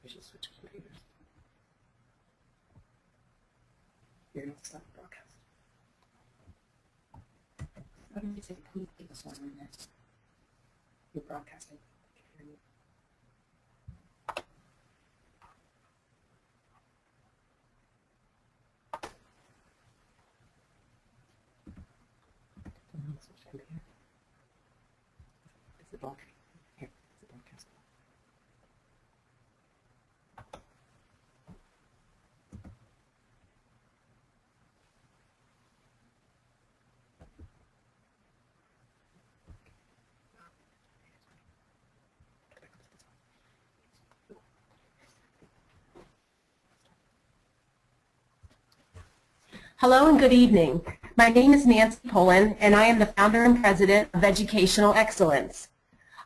We should switch computers. You're going to stop broadcast. How do you say please take this one right next? You're broadcasting. Is it broadcast? Here, is it broadcast? Hello and good evening. My name is Nancy Pullen, and I am the founder and president of Educational Excellence.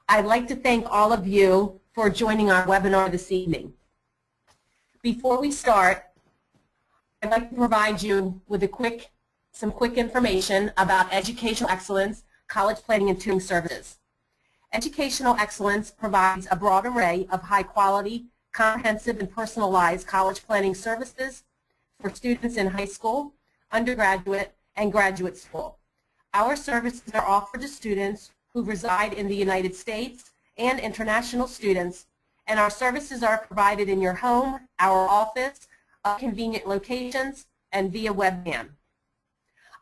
I'd like to thank all of you for joining our webinar this evening. Before we start, I'd like to provide you with some quick information about Educational Excellence, college planning and tutoring services. Educational Excellence provides a broad array of high-quality, comprehensive, and personalized college planning services for students in high school, undergraduate, and graduate school. Our services are offered to students who reside in the United States and international students, and our services are provided in your home, our office, convenient locations, and via webcam.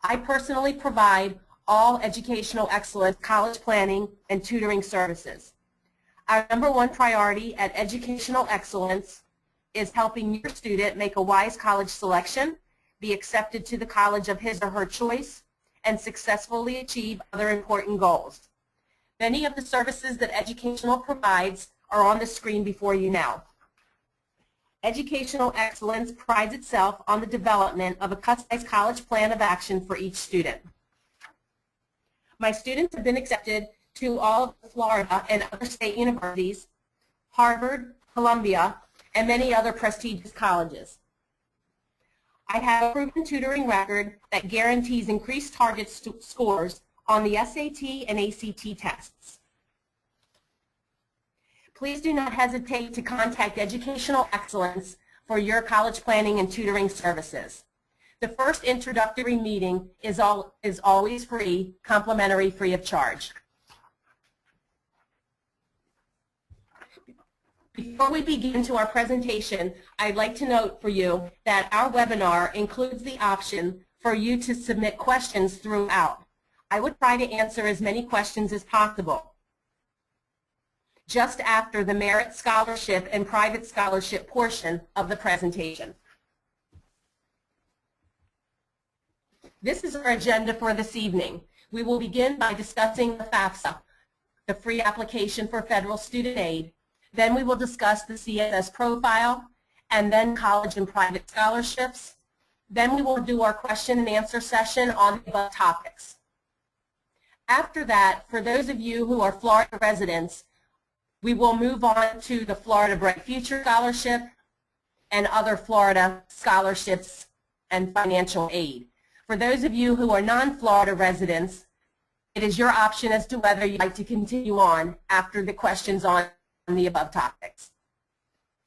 I personally provide all Educational Excellence college planning and tutoring services. Our #1 priority at Educational Excellence is helping your student make a wise college selection, be accepted to the college of his or her choice, and successfully achieve other important goals. Many of the services that Educational provides are on the screen before you now. Educational Excellence prides itself on the development of a customized college plan of action for each student. My students have been accepted to all of Florida and other state universities, Harvard, Columbia, and many other prestigious colleges. I have a proven tutoring record that guarantees increased target scores on the SAT and ACT tests. Please do not hesitate to contact Educational Excellence for your college planning and tutoring services. The first introductory meeting is always free, complimentary, free of charge. Before we begin to our presentation, I'd like to note for you that our webinar includes the option for you to submit questions throughout. I would try to answer as many questions as possible just after the merit scholarship and private scholarship portion of the presentation. This is our agenda for this evening. We will begin by discussing the FAFSA, the free application for federal student aid. Then we will discuss the CSS profile, and then college and private scholarships. Then we will do our question and answer session on the above topics. After that, for those of you who are Florida residents, we will move on to the Florida Bright Future Scholarship and other Florida scholarships and financial aid. For those of you who are non-Florida residents, it is your option as to whether you'd like to continue on after the questions on the above topics.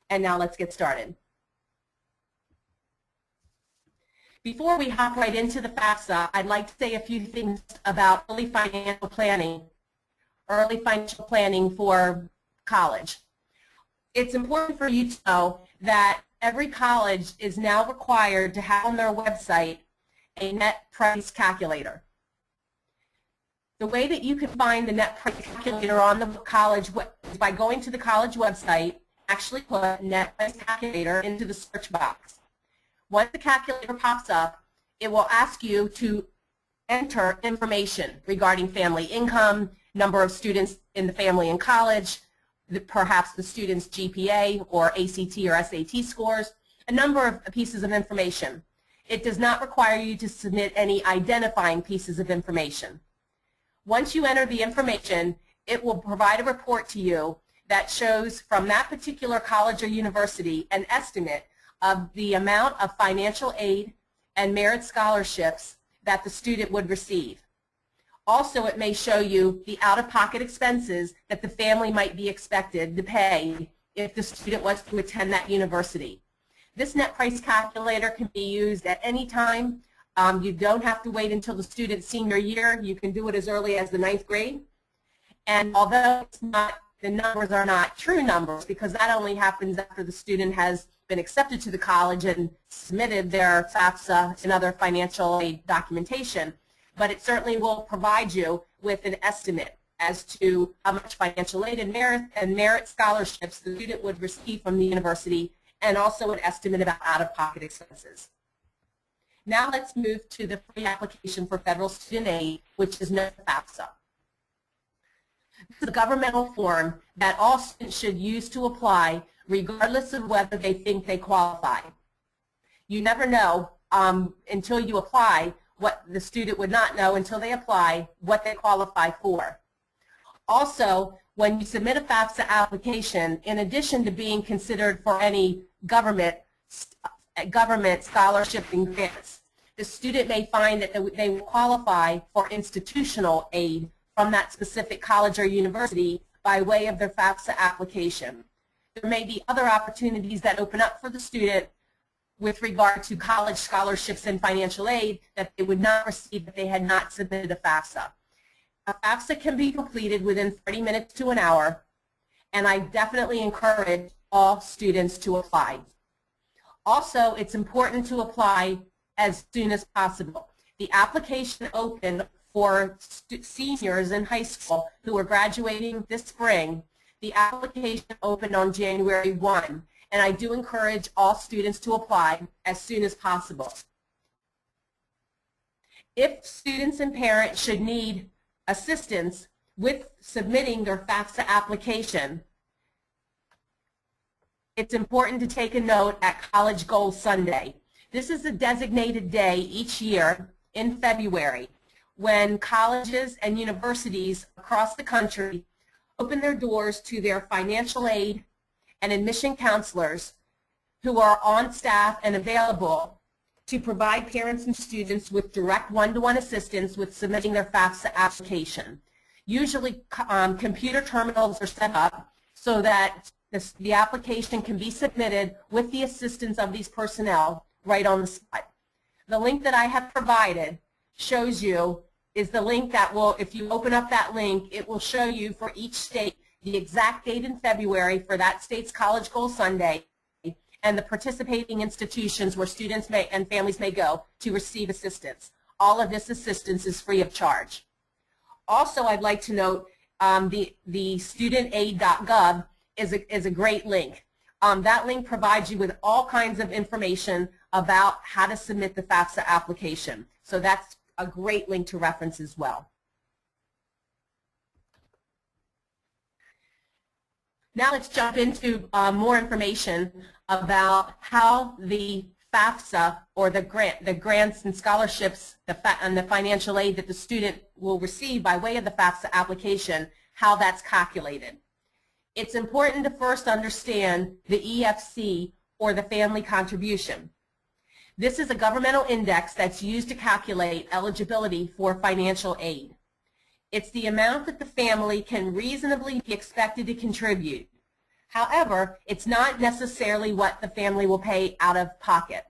And now let's get started. Before we hop right into the FAFSA, I'd like to say a few things about early financial planning for college. It's important for you to know that every college is now required to have on their website a net price calculator. The way that you can find the net price calculator on the college is by going to the college website, actually put net price calculator into the search box. Once the calculator pops up, it will ask you to enter information regarding family income, number of students in the family in college, perhaps the student's GPA or ACT or SAT scores, a number of pieces of information. It does not require you to submit any identifying pieces of information. Once you enter the information, it will provide a report to you that shows from that particular college or university an estimate of the amount of financial aid and merit scholarships that the student would receive. Also, it may show you the out-of-pocket expenses that the family might be expected to pay if the student wants to attend that university. This net price calculator can be used at any time. You don't have to wait until the student's senior year. You can do it as early as the 9th grade. And although the numbers are not true numbers, because that only happens after the student has been accepted to the college and submitted their FAFSA and other financial aid documentation, but it certainly will provide you with an estimate as to how much financial aid and merit scholarships the student would receive from the university, and also an estimate about out-of-pocket expenses. Now let's move to the free application for federal student aid, which is known as FAFSA. This is a governmental form that all students should use to apply, regardless of whether they think they qualify. You never know until you apply what the student would not know until they apply what they qualify for. Also, when you submit a FAFSA application, in addition to being considered for any government scholarship and grants, the student may find that they will qualify for institutional aid from that specific college or university by way of their FAFSA application. There may be other opportunities that open up for the student with regard to college scholarships and financial aid that they would not receive if they had not submitted a FAFSA. A FAFSA can be completed within 30 minutes to an hour, and I definitely encourage all students to apply. Also, it's important to apply as soon as possible. The application opened for seniors in high school who are graduating this spring. The application opened on January 1, and I do encourage all students to apply as soon as possible. If students and parents should need assistance with submitting their FAFSA application, it's important to take a note at College Goals Sunday. This is a designated day each year in February when colleges and universities across the country open their doors to their financial aid and admission counselors who are on staff and available to provide parents and students with direct one-to-one assistance with submitting their FAFSA application. Usually computer terminals are set up so that the application can be submitted with the assistance of these personnel right on the spot. The link that I have provided shows you is the link that will, if you open up that link, it will show you for each state the exact date in February for that state's College Goals Sunday and the participating institutions where students and families may go to receive assistance. All of this assistance is free of charge. Also, I'd like to note the studentaid.gov is a great link. That link provides you with all kinds of information about how to submit the FAFSA application. So that's a great link to reference as well. Now let's jump into more information about how the FAFSA, or the grants and scholarships and the financial aid that the student will receive by way of the FAFSA application, how that's calculated. It's important to first understand the EFC, or the family contribution. This is a governmental index that's used to calculate eligibility for financial aid. It's the amount that the family can reasonably be expected to contribute. However, it's not necessarily what the family will pay out of pocket.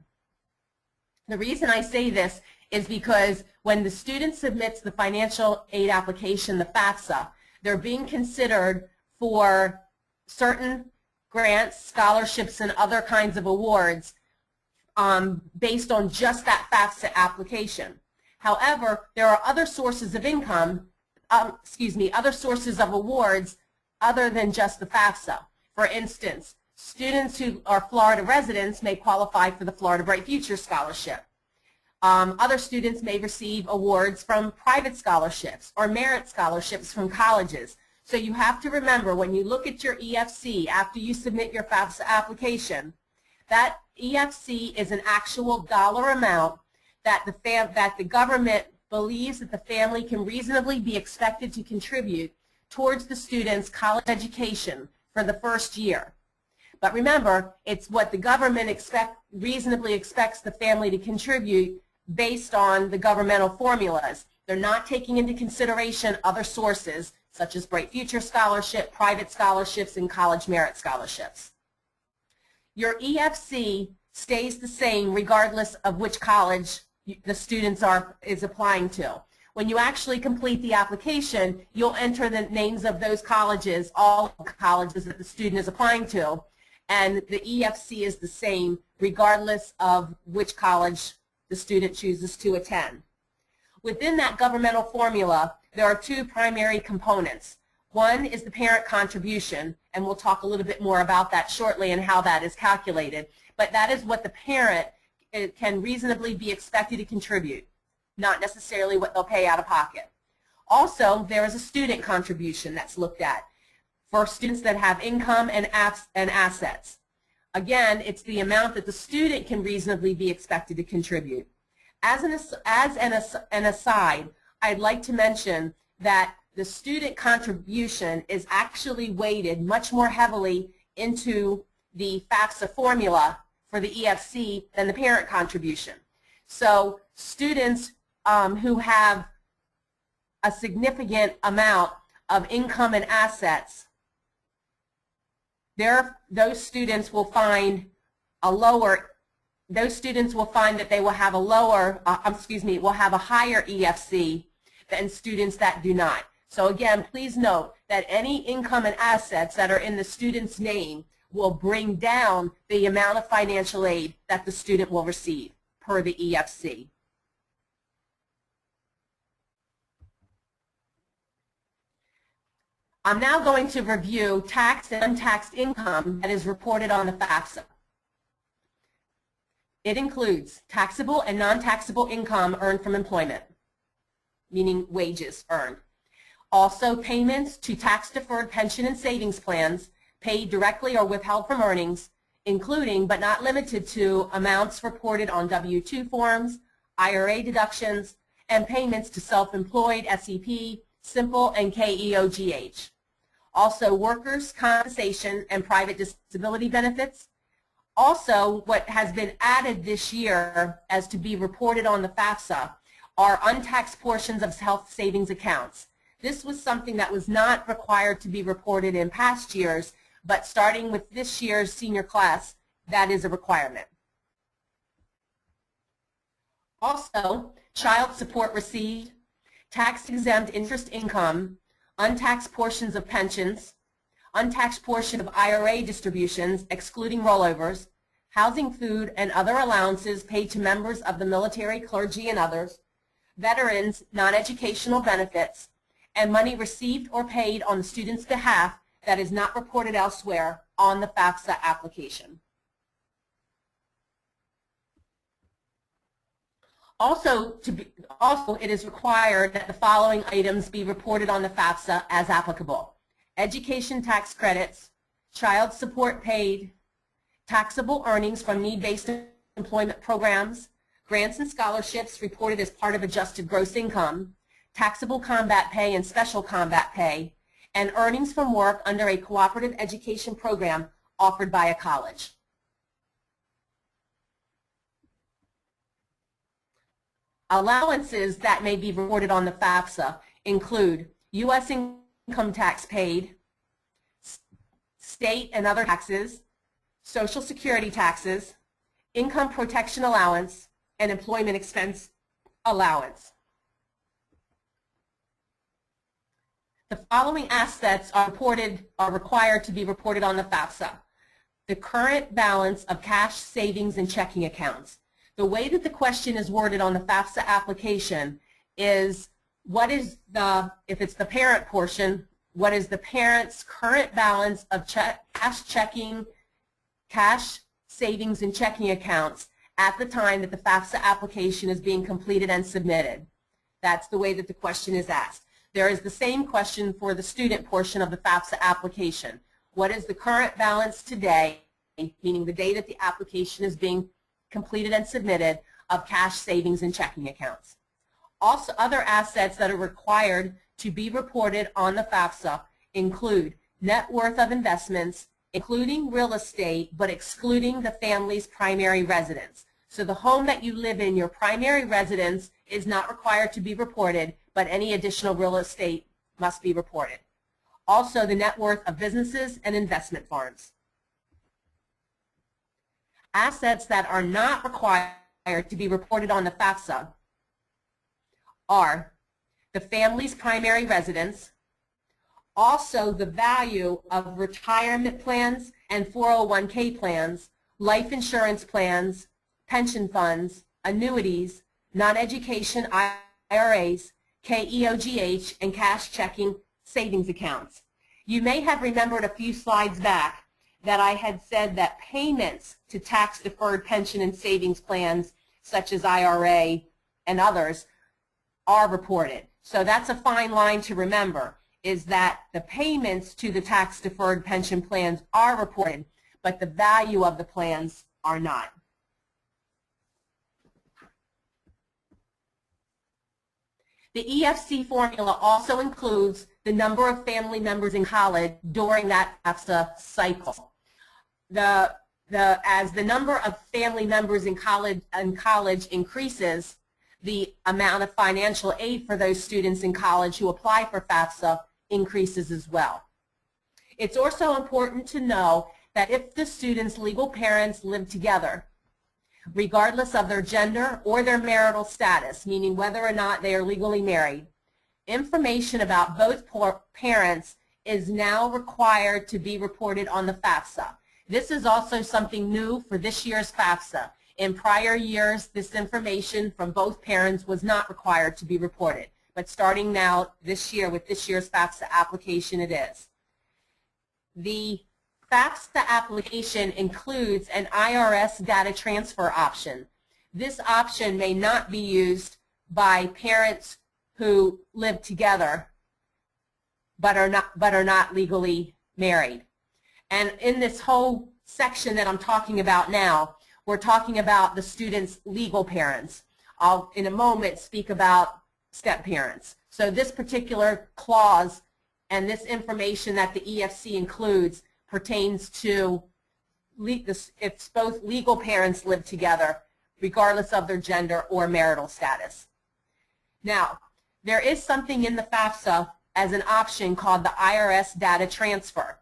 The reason I say this is because when the student submits the financial aid application, the FAFSA, they're being considered for certain grants, scholarships, and other kinds of awards based on just that FAFSA application. However, there are other sources of income, other sources of awards other than just the FAFSA. For instance, students who are Florida residents may qualify for the Florida Bright Future Scholarship. Other students may receive awards from private scholarships or merit scholarships from colleges. So you have to remember, when you look at your EFC after you submit your FAFSA application, that EFC is an actual dollar amount that the government believes that the family can reasonably be expected to contribute towards the student's college education for the first year. But remember, it's what the government reasonably expects the family to contribute based on the governmental formulas. They're not taking into consideration other sources such as Bright Future Scholarship, private scholarships, and college merit scholarships. Your EFC stays the same regardless of which college the students is applying to. When you actually complete the application, you'll enter the names of those colleges, all colleges that the student is applying to, and the EFC is the same regardless of which college the student chooses to attend. Within that governmental formula, there are two primary components. One is the parent contribution, and we'll talk a little bit more about that shortly and how that is calculated, but that is what the parent can reasonably be expected to contribute, not necessarily what they'll pay out of pocket. Also, there is a student contribution that's looked at for students that have income and assets. Again, it's the amount that the student can reasonably be expected to contribute. As an aside, I'd like to mention that the student contribution is actually weighted much more heavily into the FAFSA formula for the EFC than the parent contribution. So students who have a significant amount of income and assets, those students will find that they will have will have a higher EFC than students that do not. So again, please note that any income and assets that are in the student's name will bring down the amount of financial aid that the student will receive per the EFC. I'm now going to review taxed and untaxed income that is reported on the FAFSA. It includes taxable and non-taxable income earned from employment, meaning wages earned. Also, payments to tax-deferred pension and savings plans paid directly or withheld from earnings, including but not limited to amounts reported on W-2 forms, IRA deductions, and payments to self-employed SEP, Simple, and KEOGH. Also, workers' compensation and private disability benefits. Also, what has been added this year as to be reported on the FAFSA are untaxed portions of health savings accounts. This was something that was not required to be reported in past years, but starting with this year's senior class, that is a requirement. Also, child support received, tax-exempt interest income, untaxed portions of pensions, untaxed portion of IRA distributions, excluding rollovers, housing, food, and other allowances paid to members of the military, clergy, and others, veterans, non-educational benefits, and money received or paid on the student's behalf that is not reported elsewhere on the FAFSA application. Also, it is required that the following items be reported on the FAFSA as applicable: education tax credits, child support paid, taxable earnings from need-based employment programs, grants and scholarships reported as part of adjusted gross income, taxable combat pay and special combat pay, and earnings from work under a cooperative education program offered by a college. Allowances that may be reported on the FAFSA include U.S. income tax paid, state and other taxes, Social Security taxes, income protection allowance, and employment expense allowance. The following assets are required to be reported on the FAFSA: the current balance of cash, savings, and checking accounts. The way that the question is worded on the FAFSA application is, if it's the parent portion, what is the parent's current balance of cash, savings, and checking accounts at the time that the FAFSA application is being completed and submitted. That's the way that the question is asked. There is the same question for the student portion of the FAFSA application. What is the current balance today, meaning the day that the application is being completed and submitted, of cash, savings, and checking accounts? Also, other assets that are required to be reported on the FAFSA include net worth of investments, including real estate, but excluding the family's primary residence. So the home that you live in, your primary residence, is not required to be reported, but any additional real estate must be reported. Also, the net worth of businesses and investment funds. Assets that are not required to be reported on the FAFSA are the family's primary residence, also the value of retirement plans and 401k plans, life insurance plans, pension funds, annuities, non-education IRAs, KEOGH, and cash checking savings accounts. You may have remembered a few slides back that I had said that payments to tax-deferred pension and savings plans, such as IRA and others, are reported. So that's a fine line to remember, is that the payments to the tax-deferred pension plans are reported, but the value of the plans are not. The EFC formula also includes the number of family members in college during that FAFSA cycle. As the number of family members in college increases, the amount of financial aid for those students in college who apply for FAFSA increases as well. It's also important to know that if the student's legal parents live together, regardless of their gender or their marital status, meaning whether or not they are legally married, information about both parents is now required to be reported on the FAFSA. This is also something new for this year's FAFSA. In prior years, this information from both parents was not required to be reported. But starting now this year with this year's FAFSA application, it is. The FAFSA application includes an IRS data transfer option. This option may not be used by parents who live together but are not legally married. And in this whole section that I'm talking about now, we're talking about the student's legal parents. I'll, in a moment, speak about step-parents. So this particular clause and this information that the EFC includes pertains to if both legal parents live together, regardless of their gender or marital status. Now, there is something in the FAFSA as an option called the IRS data transfer.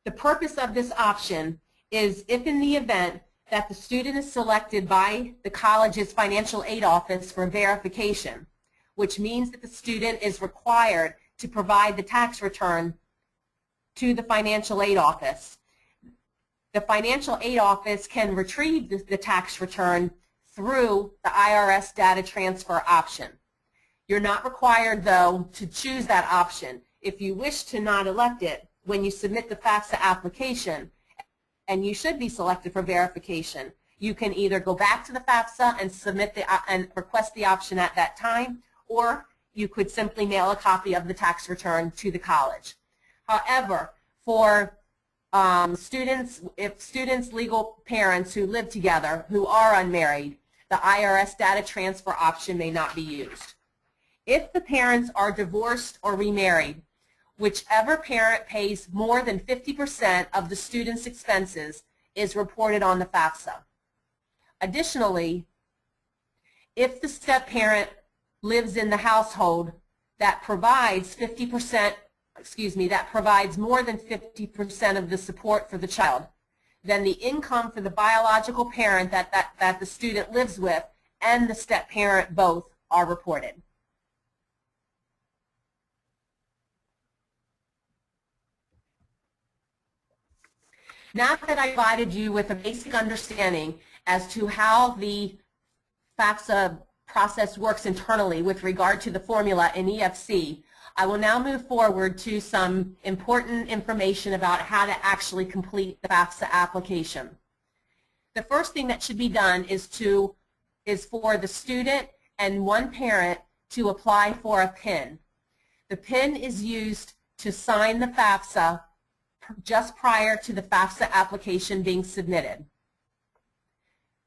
The purpose of this option is if in the event that the student is selected by the college's financial aid office for verification, which means that the student is required to provide the tax return to the financial aid office. The financial aid office can retrieve the tax return through the IRS data transfer option. You're not required, though, to choose that option. If you wish to not elect it, when you submit the FAFSA application, and you should be selected for verification, you can either go back to the FAFSA and submit and request the option at that time, or you could simply mail a copy of the tax return to the college. However, for students, if students' legal parents who live together who are unmarried, the IRS data transfer option may not be used. If the parents are divorced or remarried, whichever parent pays more than 50% of the student's expenses is reported on the FAFSA. Additionally, if the step-parent lives in the household that provides that provides more than 50% of the support for the child, then the income for the biological parent that the student lives with and the step-parent both are reported. Now that I provided you with a basic understanding as to how the FAFSA process works internally with regard to the formula in EFC, I will now move forward to some important information about how to actually complete the FAFSA application. The first thing that should be done is for the student and one parent to apply for a PIN. The PIN is used to sign the FAFSA just prior to the FAFSA application being submitted.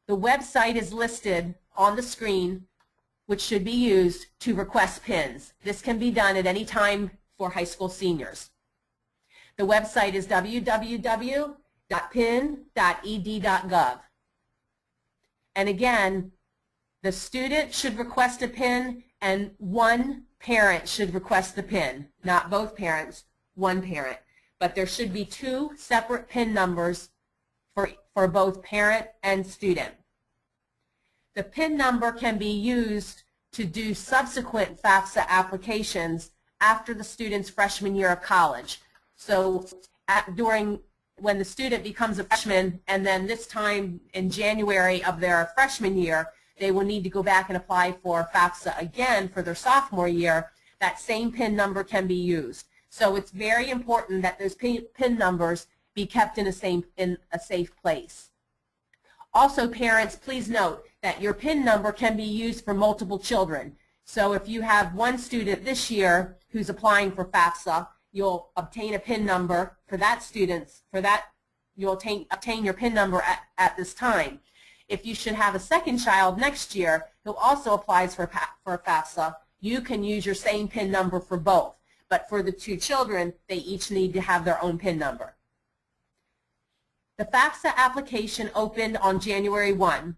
The website is listed on the screen, which should be used to request PINs. This can be done at any time for high school seniors. The website is www.pin.ed.gov. And again, the student should request a PIN, and one parent should request the PIN, not both parents, one parent. But there should be 2 separate PIN numbers for both parent and student. The PIN number can be used to do subsequent FAFSA applications after the student's freshman year of college. So when the student becomes a freshman, and then this time in January of their freshman year, they will need to go back and apply for FAFSA again for their sophomore year, that same PIN number can be used. So it's very important that those PIN numbers be kept in a safe place. Also, parents, please note that your PIN number can be used for multiple children. So if you have one student this year who's applying for FAFSA, you'll obtain a PIN number for that student. You'll obtain your PIN number at this time. If you should have a second child next year who also applies for FAFSA, you can use your same PIN number for both. But for the 2 children, they each need to have their own PIN number. The FAFSA application opened on January 1.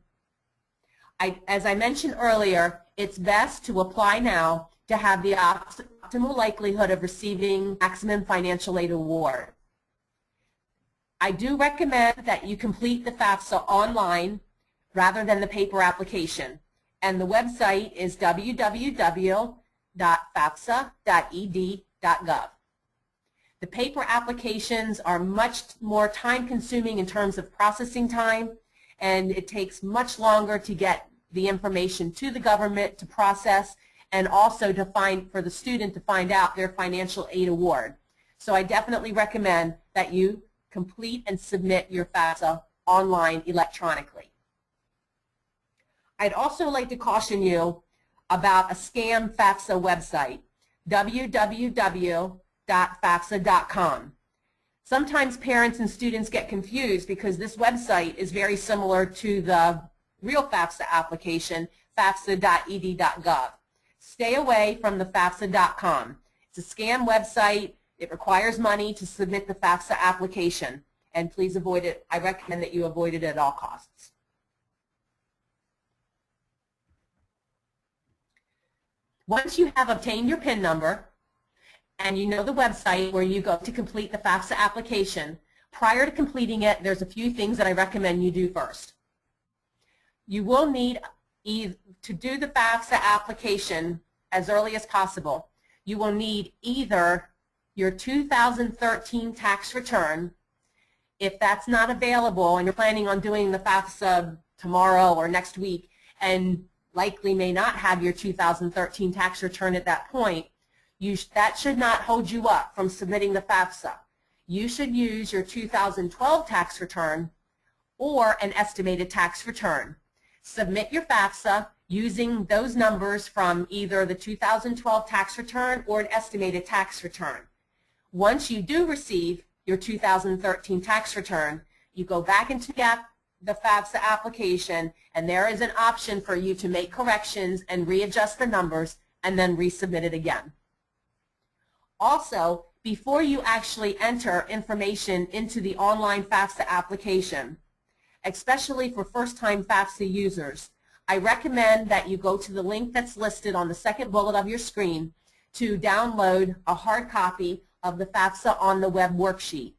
As I mentioned earlier, it's best to apply now to have the optimal likelihood of receiving maximum financial aid award. I do recommend that you complete the FAFSA online rather than the paper application, and the website is www.fafsa.ed.gov. The paper applications are much more time-consuming in terms of processing time, and it takes much longer to get the information to the government to process, and also for the student to find out their financial aid award. So I definitely recommend that you complete and submit your FAFSA online electronically. I'd also like to caution you about a scam FAFSA website, www.fafsa.com. Sometimes parents and students get confused because this website is very similar to the real FAFSA application, fafsa.ed.gov. Stay away from the fafsa.com. It's a scam website. It requires money to submit the FAFSA application, and please avoid it. I recommend that you avoid it at all costs. Once you have obtained your PIN number and you know the website where you go to complete the FAFSA application, prior to completing it, there's a few things that I recommend you do first. You will need to do the FAFSA application as early as possible. You will need either your 2013 tax return. If that's not available and you're planning on doing the FAFSA tomorrow or next week and likely may not have your 2013 tax return at that point, that should not hold you up from submitting the FAFSA. You should use your 2012 tax return or an estimated tax return. Submit your FAFSA using those numbers from either the 2012 tax return or an estimated tax return. Once you do receive your 2013 tax return, you go back into the FAFSA application, and there is an option for you to make corrections and readjust the numbers and then resubmit it again. Also, before you actually enter information into the online FAFSA application, especially for first-time FAFSA users, I recommend that you go to the link that's listed on the second bullet of your screen to download a hard copy of the FAFSA on the web worksheet.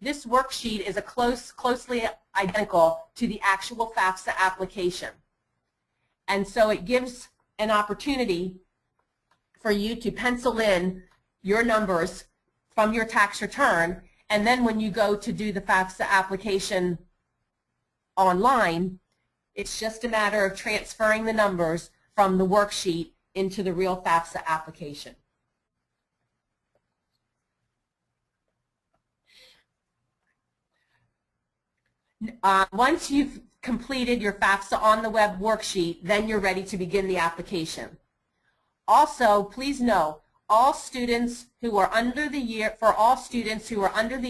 This worksheet is closely identical to the actual FAFSA application. And so it gives an opportunity for you to pencil in your numbers from your tax return, and then when you go to do the FAFSA application online, it's just a matter of transferring the numbers from the worksheet into the real FAFSA application. Once you've completed your FAFSA on the web worksheet, then you're ready to begin the application. Also, please know, all students who are under the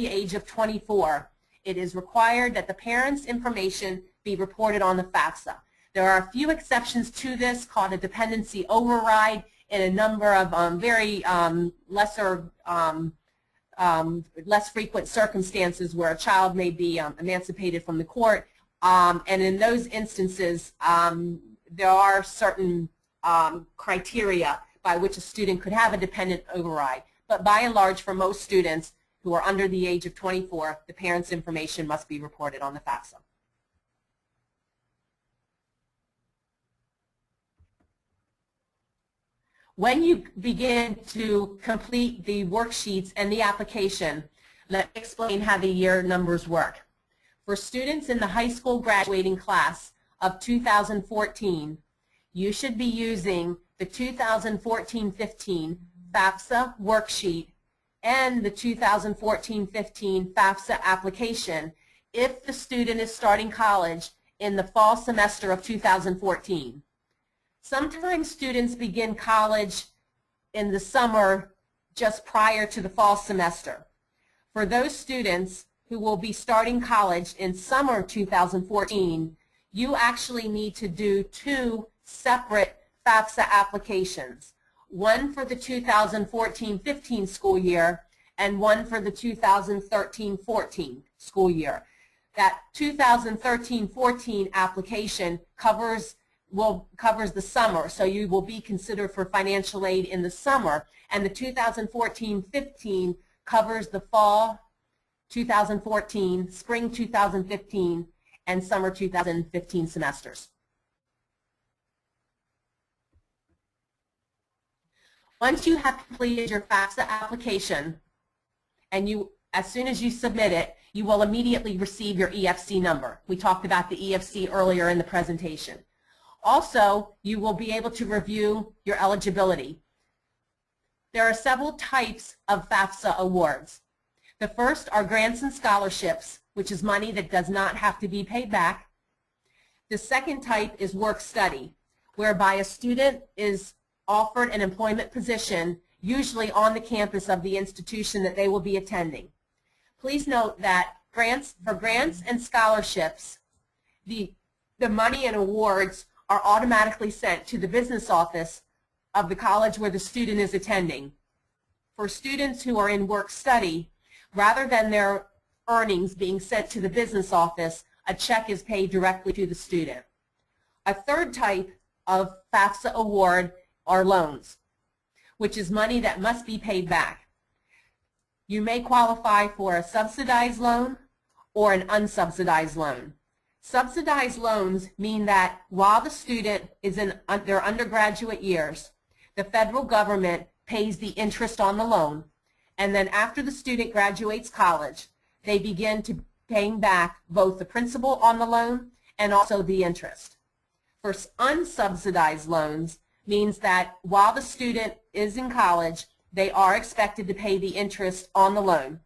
age of 24, it is required that the parents' information be reported on the FAFSA. There are a few exceptions to this called a dependency override in a number of less frequent circumstances where a child may be emancipated from the court, and in those instances there are certain criteria, by which a student could have a dependent override. But by and large, for most students who are under the age of 24, the parent's information must be reported on the FAFSA. When you begin to complete the worksheets and the application, let me explain how the year numbers work. For students in the high school graduating class of 2014, you should be using the 2014-15 FAFSA worksheet and the 2014-15 FAFSA application if the student is starting college in the fall semester of 2014. Sometimes students begin college in the summer just prior to the fall semester. For those students who will be starting college in summer 2014, you actually need to do two separate FAFSA applications, one for the 2014-15 school year and one for the 2013-14 school year. That 2013-14 application covers the summer, so you will be considered for financial aid in the summer, and the 2014-15 covers the fall 2014, spring 2015, and summer 2015 semesters. Once you have completed your FAFSA application, and as soon as you submit it, you will immediately receive your EFC number. We talked about the EFC earlier in the presentation. Also, you will be able to review your eligibility. There are several types of FAFSA awards. The first are grants and scholarships, which is money that does not have to be paid back. The second type is work study, whereby a student is offered an employment position, usually on the campus of the institution that they will be attending. Please note that for grants and scholarships, the money and awards are automatically sent to the business office of the college where the student is attending. For students who are in work study, rather than their earnings being sent to the business office, a check is paid directly to the student. A third type of FAFSA award are loans, which is money that must be paid back. You may qualify for a subsidized loan or an unsubsidized loan. Subsidized loans mean that while the student is in their undergraduate years, the federal government pays the interest on the loan, and then after the student graduates college, they begin to paying back both the principal on the loan and also the interest. For unsubsidized loans means that while the student is in college, they are expected to pay the interest on the loan.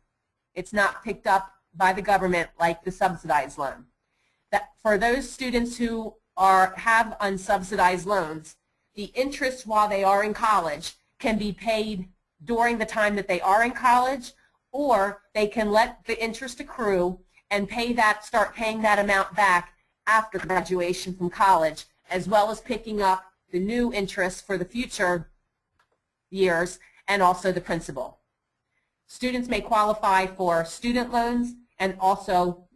It's not picked up by the government like the subsidized loan. That for those students who have unsubsidized loans, the interest while they are in college can be paid during the time that they are in college, or they can let the interest accrue and start paying that amount back after graduation from college, as well as picking up the new interest for the future years and also the principal. Students may qualify for student loans, and also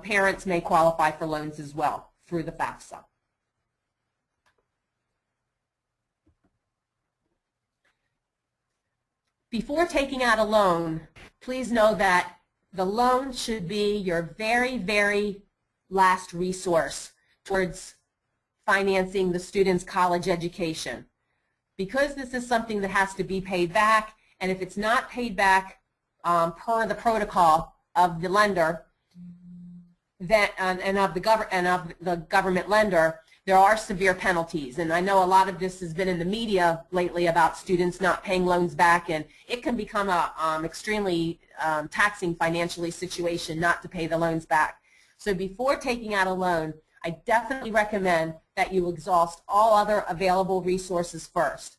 parents may qualify for loans as well through the FAFSA. Before taking out a loan, please know that the loan should be your very, very last resource towards financing the student's college education. Because this is something that has to be paid back, and if it's not paid back per the protocol of the lender and of the government lender, there are severe penalties. And I know a lot of this has been in the media lately about students not paying loans back, and it can become a extremely taxing financially situation not to pay the loans back. So before taking out a loan, I definitely recommend that you exhaust all other available resources first.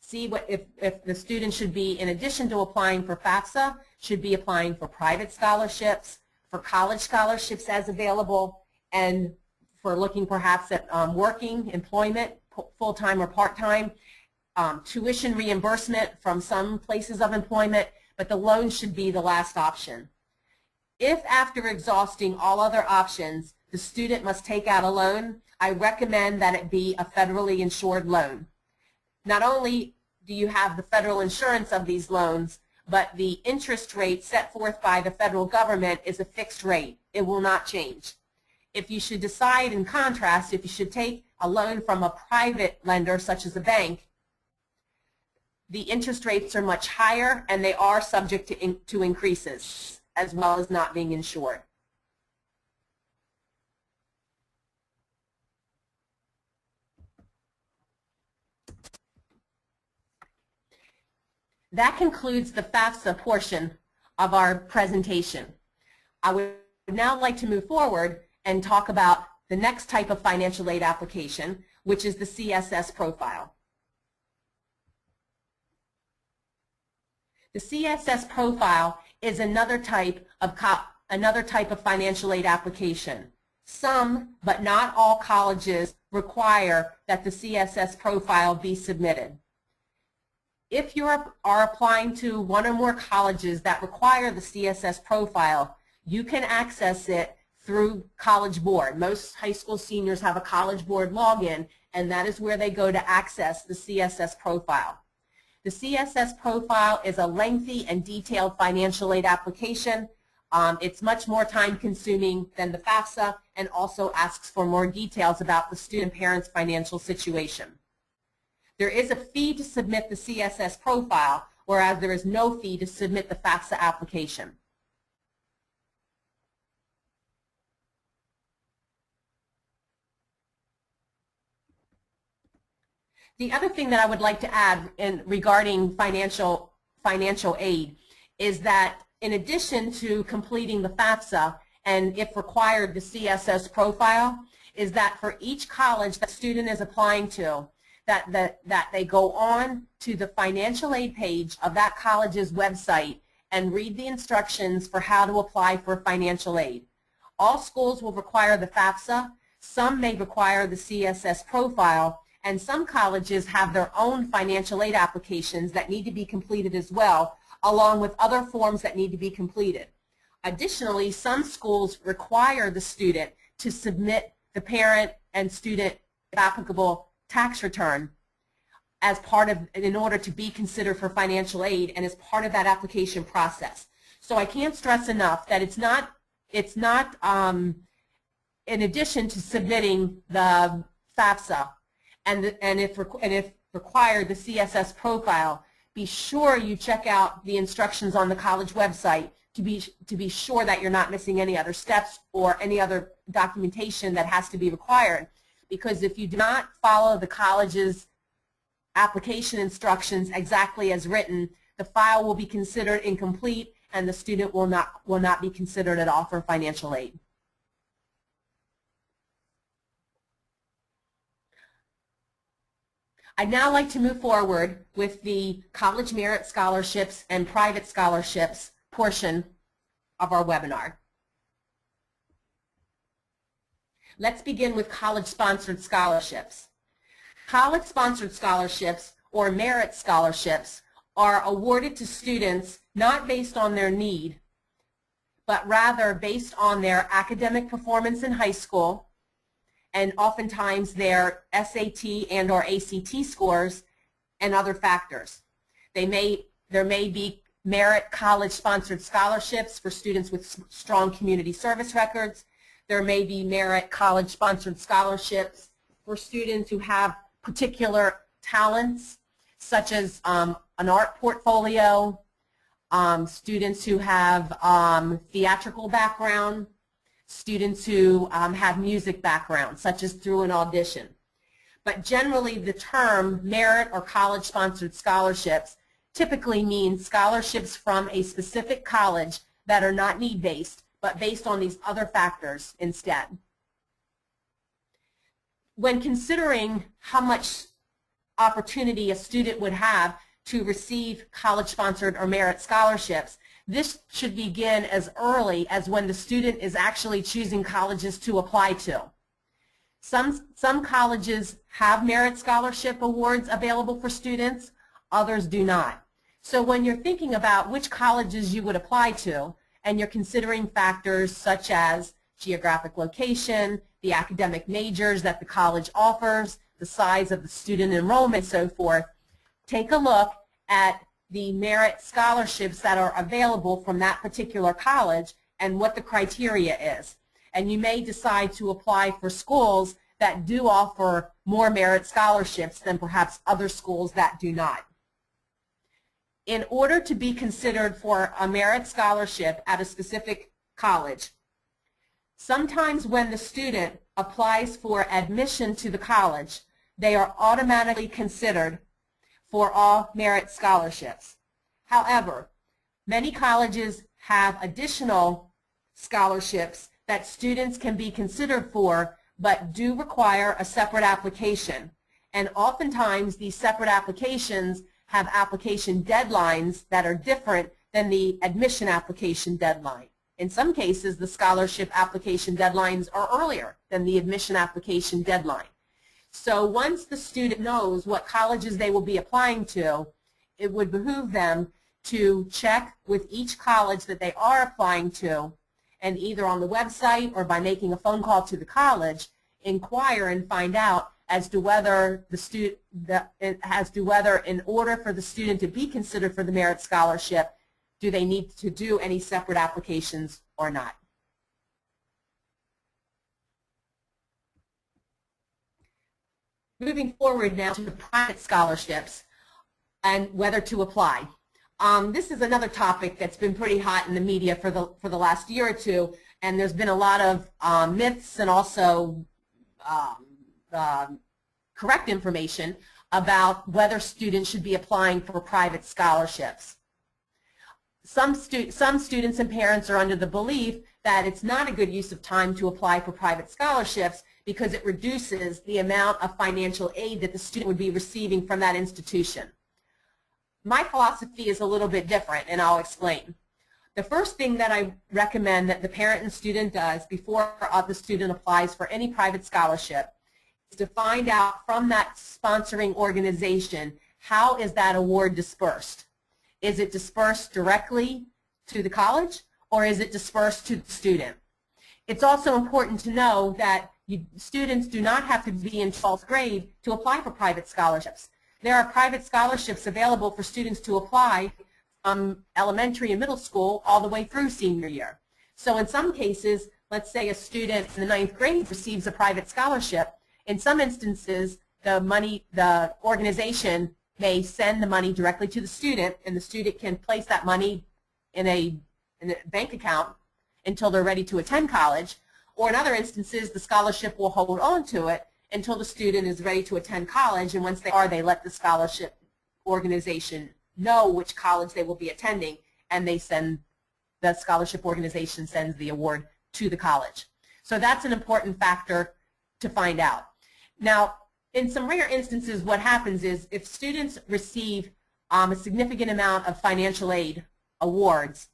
See if the student should be, in addition to applying for FAFSA, should be applying for private scholarships, for college scholarships as available, and for looking perhaps at working, employment, full-time or part-time, tuition reimbursement from some places of employment, but the loan should be the last option. If after exhausting all other options, the student must take out a loan, I recommend that it be a federally insured loan. Not only do you have the federal insurance of these loans, but the interest rate set forth by the federal government is a fixed rate. It will not change. If you should decide, in contrast, if you should take a loan from a private lender such as a bank, the interest rates are much higher and they are subject to increases, as well as not being insured. That concludes the FAFSA portion of our presentation. I would now like to move forward and talk about the next type of financial aid application, which is the CSS profile. The CSS profile is another type of financial aid application. Some, but not all colleges require that the CSS profile be submitted. If you are applying to one or more colleges that require the CSS profile, you can access it through College Board. Most high school seniors have a College Board login, and that is where they go to access the CSS profile. The CSS profile is a lengthy and detailed financial aid application. It's much more time consuming than the FAFSA and also asks for more details about the student parent's financial situation. There is a fee to submit the CSS profile, whereas there is no fee to submit the FAFSA application. The other thing that I would like to add regarding financial aid is that in addition to completing the FAFSA and, if required, the CSS profile, is that for each college that student is applying to, that they go on to the financial aid page of that college's website and read the instructions for how to apply for financial aid. All schools will require the FAFSA. Some may require the CSS profile, and some colleges have their own financial aid applications that need to be completed as well, along with other forms that need to be completed. Additionally, some schools require the student to submit the parent and student, if applicable, tax return as part of, in order to be considered for financial aid and as part of that application process. So I can't stress enough that it's not in addition to submitting the FAFSA and if required, the CSS profile, be sure you check out the instructions on the college website to be sure that you're not missing any other steps or any other documentation that has to be required. Because if you do not follow the college's application instructions exactly as written, the file will be considered incomplete and the student will not be considered at all for financial aid. I'd now like to move forward with the college merit scholarships and private scholarships portion of our webinar. Let's begin with college-sponsored scholarships. College-sponsored scholarships, or merit scholarships, are awarded to students not based on their need, but rather based on their academic performance in high school, and oftentimes their SAT and or ACT scores and other factors. There may be merit college-sponsored scholarships for students with strong community service records. There may be merit college-sponsored scholarships for students who have particular talents, such as an art portfolio, students who have theatrical background, students who have music background, such as through an audition. But generally, the term merit or college-sponsored scholarships typically means scholarships from a specific college that are not need-based, but based on these other factors instead. When considering how much opportunity a student would have to receive college-sponsored or merit scholarships, this should begin as early as when the student is actually choosing colleges to apply to. Some colleges have merit scholarship awards available for students, others do not. So when you're thinking about which colleges you would apply to, and you're considering factors such as geographic location, the academic majors that the college offers, the size of the student enrollment, and so forth, take a look at the merit scholarships that are available from that particular college and what the criteria is. And you may decide to apply for schools that do offer more merit scholarships than perhaps other schools that do not. In order to be considered for a merit scholarship at a specific college, sometimes when the student applies for admission to the college, they are automatically considered for all merit scholarships. However, many colleges have additional scholarships that students can be considered for, but do require a separate application. And oftentimes these separate applications have application deadlines that are different than the admission application deadline. In some cases, the scholarship application deadlines are earlier than the admission application deadline. So once the student knows what colleges they will be applying to, it would behoove them to check with each college that they are applying to, and either on the website or by making a phone call to the college, inquire and find out as to whether in order for the student to be considered for the merit scholarship, do they need to do any separate applications or not. Moving forward now to the private scholarships and whether to apply. This is another topic that's been pretty hot in the media for the last year or two, and there's been a lot of myths and also correct information about whether students should be applying for private scholarships. Some students and parents are under the belief that it's not a good use of time to apply for private scholarships because it reduces the amount of financial aid that the student would be receiving from that institution. My philosophy is a little bit different, and I'll explain. The first thing that I recommend that the parent and student does before the student applies for any private scholarship is to find out from that sponsoring organization, how is that award dispersed? Is it dispersed directly to the college, or is it dispersed to the student? It's also important to know that students do not have to be in 12th grade to apply for private scholarships. There are private scholarships available for students to apply from elementary and middle school all the way through senior year. So in some cases, let's say a student in the 9th grade receives a private scholarship. In some instances, the organization may send the money directly to the student, and the student can place that money in a bank account until they're ready to attend college. Or in other instances, the scholarship will hold on to it until the student is ready to attend college, and once they are, they let the scholarship organization know which college they will be attending, and the scholarship organization sends the award to the college. So that's an important factor to find out. Now, in some rare instances, what happens is if students receive a significant amount of financial aid awards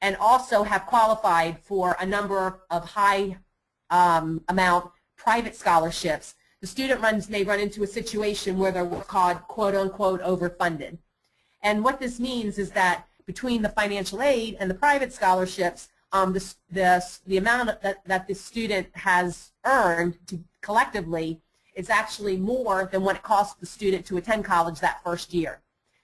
and also have qualified for a number of high amount private scholarships, the student may run into a situation where they're called quote-unquote overfunded. And what this means is that between the financial aid and the private scholarships, the amount that the student has earned collectively is actually more than what it costs the student to attend college that first year.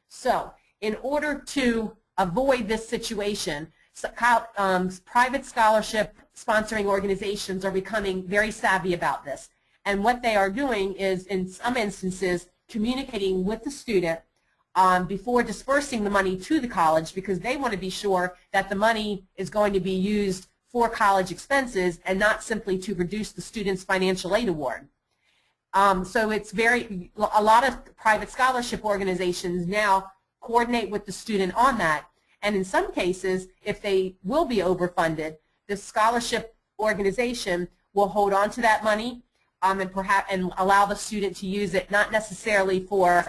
So in order to avoid this situation, private scholarship sponsoring organizations are becoming very savvy about this. And what they are doing is, in some instances, communicating with the student before dispersing the money to the college, because they want to be sure that the money is going to be used for college expenses and not simply to reduce the student's financial aid award. So it's a lot of private scholarship organizations now coordinate with the student on that. And in some cases, if they will be overfunded, the scholarship organization will hold on to that money and allow the student to use it not necessarily for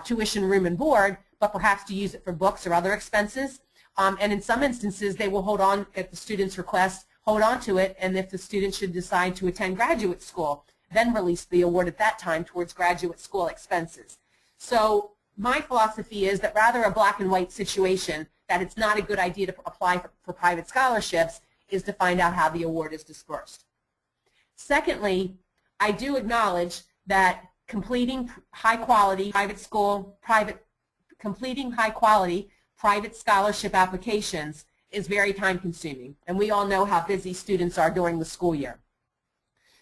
tuition, room, and board, but perhaps to use it for books or other expenses. And in some instances, they will hold on, at the student's request, hold on to it, and if the student should decide to attend graduate school, then release the award at that time towards graduate school expenses. So my philosophy is that rather a black and white situation, that it's not a good idea to apply for private scholarships, is to find out how the award is dispersed. Secondly, I do acknowledge that completing high-quality private scholarship applications is very time-consuming, and we all know how busy students are during the school year.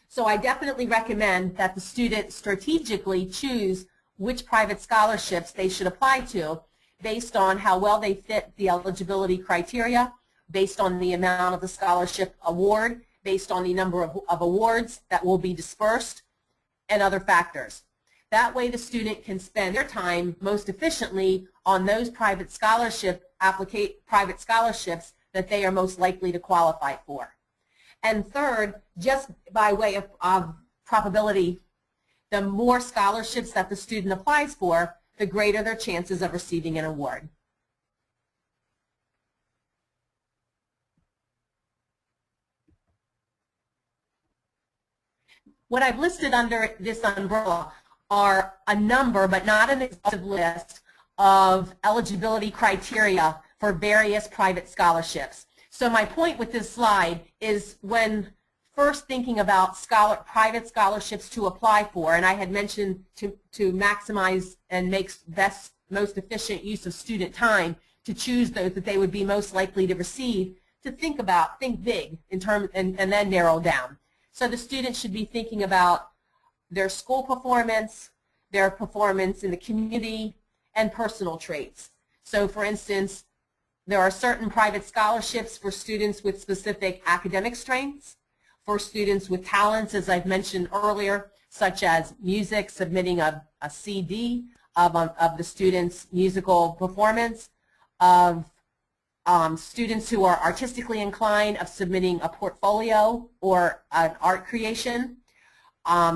So I definitely recommend that the student strategically choose which private scholarships they should apply to based on how well they fit the eligibility criteria, based on the amount of the scholarship award, based on the number of awards that will be dispersed, and other factors. That way the student can spend their time most efficiently on those private scholarships that they are most likely to qualify for. And third, just by way of probability, the more scholarships that the student applies for, the greater their chances of receiving an award. What I've listed under this umbrella are a number, but not an exhaustive list, of eligibility criteria for various private scholarships. So my point with this slide is when first thinking about private scholarships to apply for, and I had mentioned to maximize and make most efficient use of student time to choose those that they would be most likely to receive, to think big in terms, and then narrow down. So the student should be thinking about their school performance, their performance in the community, and personal traits. So for instance, there are certain private scholarships for students with specific academic strengths, for students with talents, as I've mentioned earlier, such as music, submitting a CD of the student's musical performance, of students who are artistically inclined, of submitting a portfolio or an art creation,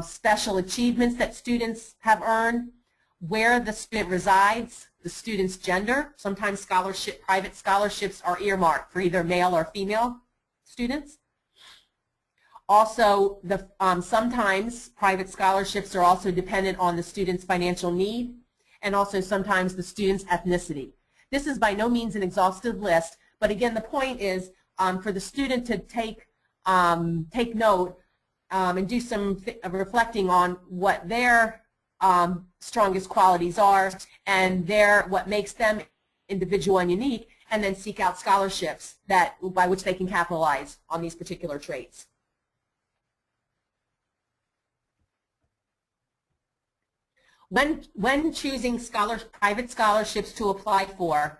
special achievements that students have earned, where the student resides, the student's gender. Sometimes private scholarships are earmarked for either male or female students. Also, sometimes private scholarships are also dependent on the student's financial need, and also sometimes the student's ethnicity. This is by no means an exhaustive list, but again, the point is for the student to take note and do some reflecting on what their strongest qualities are and what makes them individual and unique, and then seek out scholarships by which they can capitalize on these particular traits. When choosing private scholarships to apply for,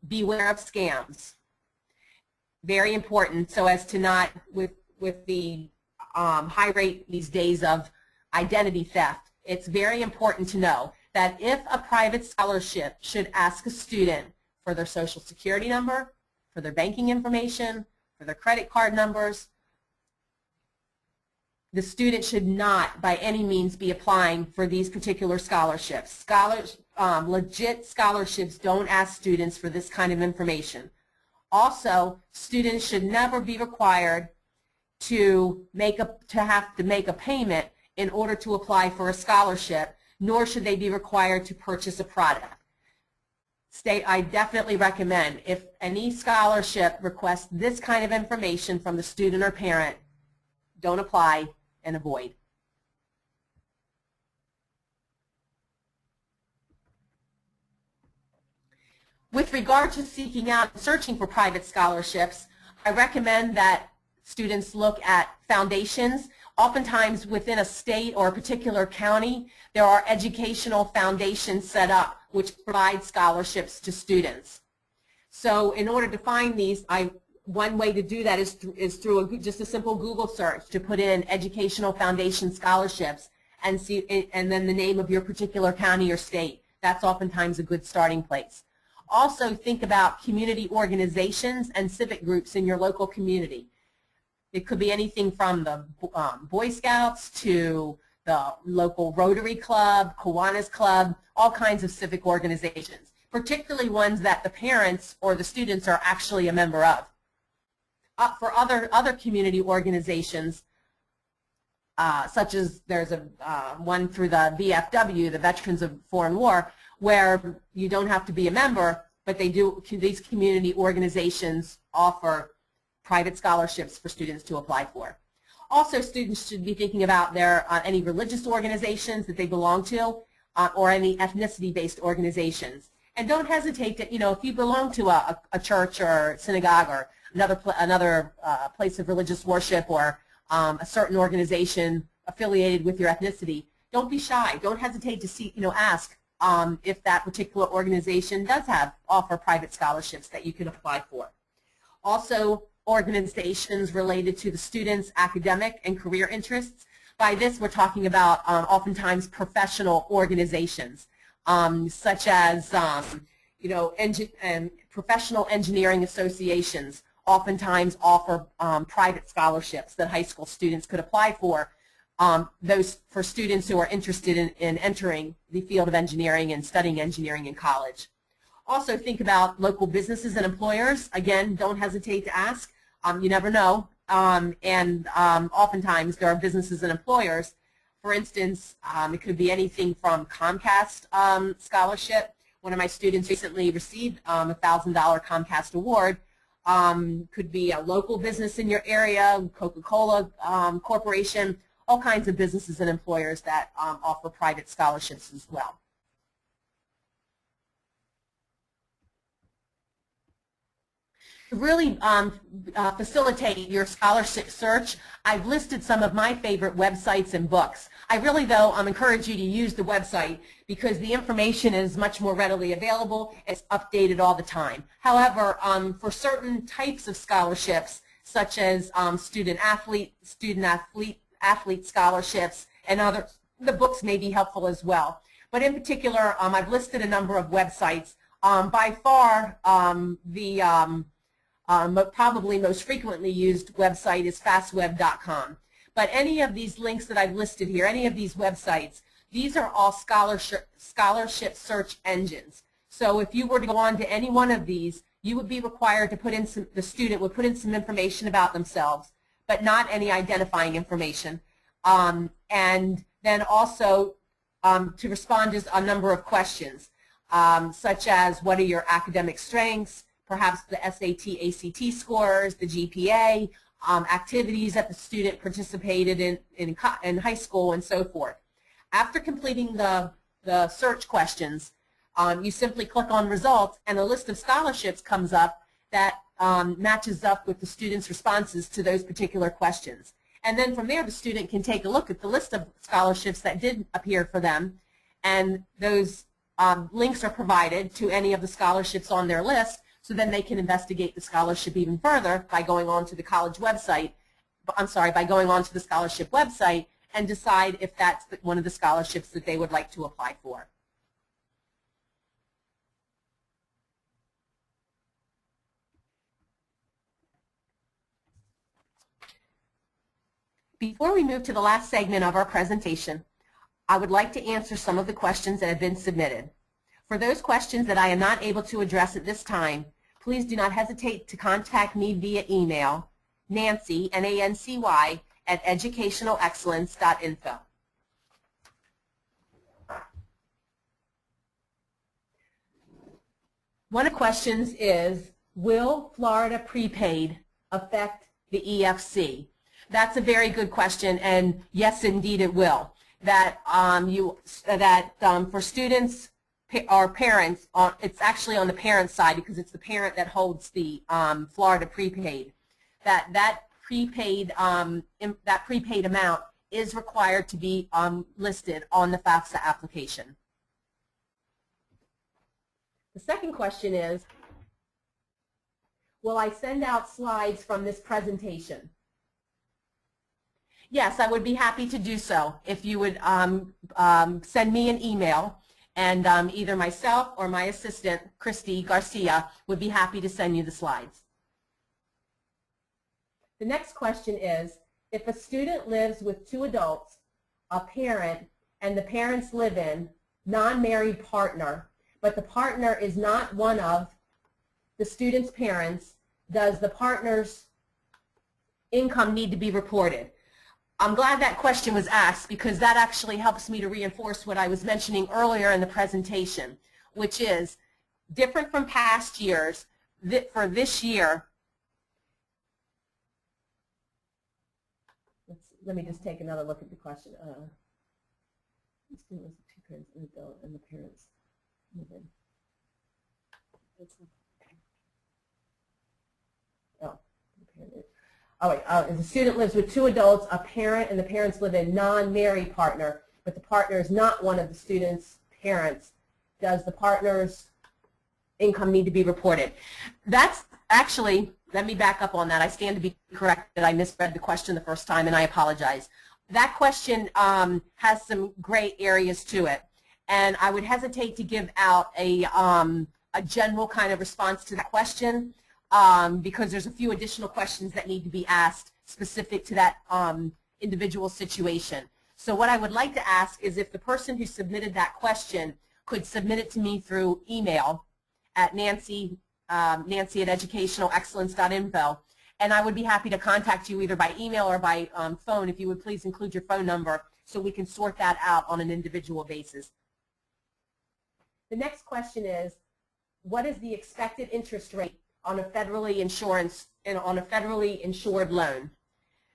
beware of scams. Very important, so as to not, with the high rate these days of identity theft, it's very important to know that if a private scholarship should ask a student for their social security number, for their banking information, for their credit card numbers, the student should not by any means be applying for these particular scholarships. Legit scholarships don't ask students for this kind of information. Also, students should never be required to have to make a payment in order to apply for a scholarship, nor should they be required to purchase a product. I definitely recommend, if any scholarship requests this kind of information from the student or parent, don't apply and avoid. With regard to seeking out and searching for private scholarships, I recommend that students look at foundations. Oftentimes within a state or a particular county, there are educational foundations set up which provide scholarships to students. So in order to find these, one way to do that is through just a simple Google search to put in educational foundation scholarships and then the name of your particular county or state. That's oftentimes a good starting place. Also think about community organizations and civic groups in your local community. It could be anything from the Boy Scouts to the local Rotary Club, Kiwanis Club, all kinds of civic organizations, particularly ones that the parents or the students are actually a member of. For other community organizations, such as there's one through the VFW, the Veterans of Foreign War, where you don't have to be a member, but these community organizations offer private scholarships for students to apply for. Also, students should be thinking about their any religious organizations that they belong to, or any ethnicity-based organizations. And don't hesitate to, if you belong to a church or synagogue or another place of religious worship, or a certain organization affiliated with your ethnicity, don't be shy. Don't hesitate to ask if that particular organization does offer private scholarships that you can apply for. Also, organizations related to the students' academic and career interests. By this, we're talking about oftentimes professional organizations, such as professional engineering associations oftentimes offer private scholarships that high school students could apply for, those for students who are interested in entering the field of engineering and studying engineering in college. Also think about local businesses and employers. Again, don't hesitate to ask. You never know. Oftentimes there are businesses and employers. For instance, it could be anything from Comcast scholarship. One of my students recently received a $1,000 Comcast award. Could be a local business in your area, Coca-Cola Corporation, all kinds of businesses and employers that offer private scholarships as well. To really facilitate your scholarship search, I've listed some of my favorite websites and books. I really, though, encourage you to use the website because the information is much more readily available. It's updated all the time. However, for certain types of scholarships, such as student-athlete scholarships and others, the books may be helpful as well. But in particular, I've listed a number of websites. By far, probably most frequently used website is fastweb.com. But any of these links that I've listed here, any of these websites, these are all scholarship search engines. So if you were to go on to any one of these, you would be required to put in the student would put in some information about themselves, but not any identifying information. And then also to respond to a number of questions, such as what are your academic strengths, perhaps the SAT, ACT scores, the GPA, activities that the student participated in high school, and so forth. After completing the search questions, you simply click on results, and a list of scholarships comes up that matches up with the student's responses to those particular questions. And then from there, the student can take a look at the list of scholarships that did appear for them, and those links are provided to any of the scholarships on their list, so then they can investigate the scholarship even further by going on to the college website, by going on to the scholarship website and decide if that's one of the scholarships that they would like to apply for. Before we move to the last segment of our presentation, I would like to answer some of the questions that have been submitted. For those questions that I am not able to address at this time, please do not hesitate to contact me via email, Nancy, N-A-N-C-Y, at educationalexcellence.info. One of the questions is, will Florida prepaid affect the EFC? That's a very good question, and yes, indeed it will. That for students or parents, it's actually on the parent side because it's the parent that holds the Florida prepaid. That prepaid amount is required to be listed on the FAFSA application. The second question is, will I send out slides from this presentation? Yes, I would be happy to do so if you would send me an email, and either myself or my assistant, Christy Garcia, would be happy to send you the slides. The next question is, if a student lives with two adults, a parent, and the parents live in non-married partner, but the partner is not one of the student's parents, does the partner's income need to be reported? I'm glad that question was asked because that actually helps me to reinforce what I was mentioning earlier in the presentation, which is different from past years. For this year, let's let me just take another look at the question. The student lives with two parents, an adult, and the parents live in. The student lives with two adults, a parent, and the parents live in non-married partner, but the partner is not one of the student's parents. Does the partner's income need to be reported? That's actually, let me back up on that. I stand to be corrected. I misread the question the first time, and I apologize. That question has some gray areas to it, and I would hesitate to give out a general kind of response to the question because there's a few additional questions that need to be asked specific to that individual situation. So what I would like to ask is if the person who submitted that question could submit it to me through email at Nancy at educationalexcellence.info, and I would be happy to contact you either by email or by phone if you would please include your phone number so we can sort that out on an individual basis. The next question is, what is the expected interest rate on a federally insured loan?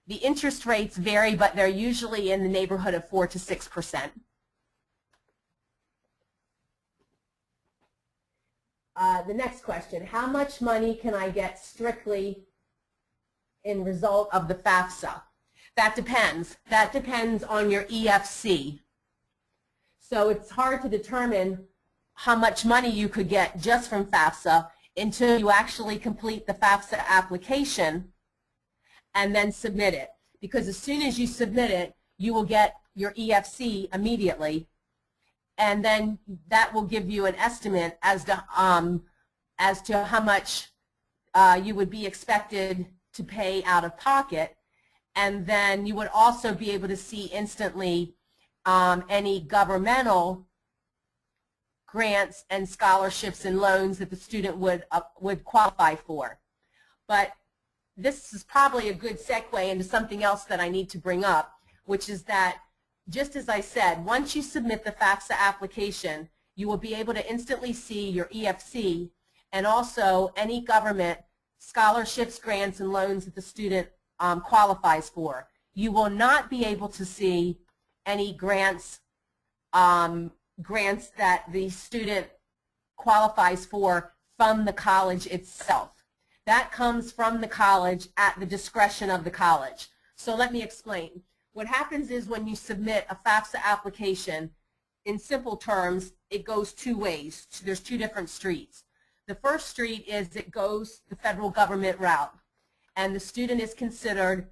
The interest rates vary, but they're usually in the neighborhood of 4 to 6%. The next question, how much money can I get strictly in result of the FAFSA? That depends. That depends on your EFC. So it's hard to determine how much money you could get just from FAFSA until you actually complete the FAFSA application and then submit it. Because as soon as you submit it, you will get your EFC immediately, and then that will give you an estimate as to how much you would be expected to pay out of pocket, and then you would also be able to see instantly any governmental grants and scholarships and loans that the student would qualify for. But this is probably a good segue into something else that I need to bring up, which is that, just as I said, once you submit the FAFSA application, you will be able to instantly see your EFC and also any government scholarships, grants, and loans that the student qualifies for. You will not be able to see any grants that the student qualifies for from the college itself. That comes from the college at the discretion of the college. So let me explain. What happens is when you submit a FAFSA application, in simple terms, it goes two ways. There's two different streets. The first street is it goes the federal government route, and the student is considered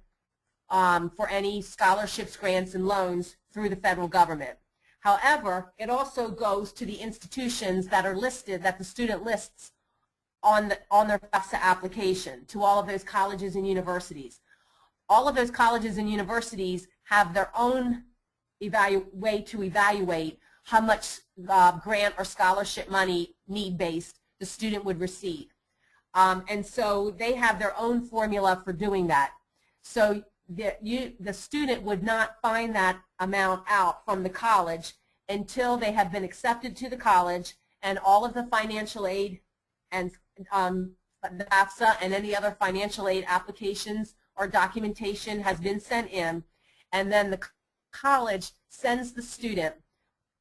for any scholarships, grants, and loans through the federal government. However, it also goes to the institutions that are listed, that the student lists on their FAFSA application, to all of those colleges and universities. All of those colleges and universities have their own way to evaluate how much grant or scholarship money, need-based, the student would receive. And so they have their own formula for doing that. So the student would not find that amount out from the college until they have been accepted to the college and all of the financial aid and the FAFSA and any other financial aid applications or documentation has been sent in, and then the college sends the student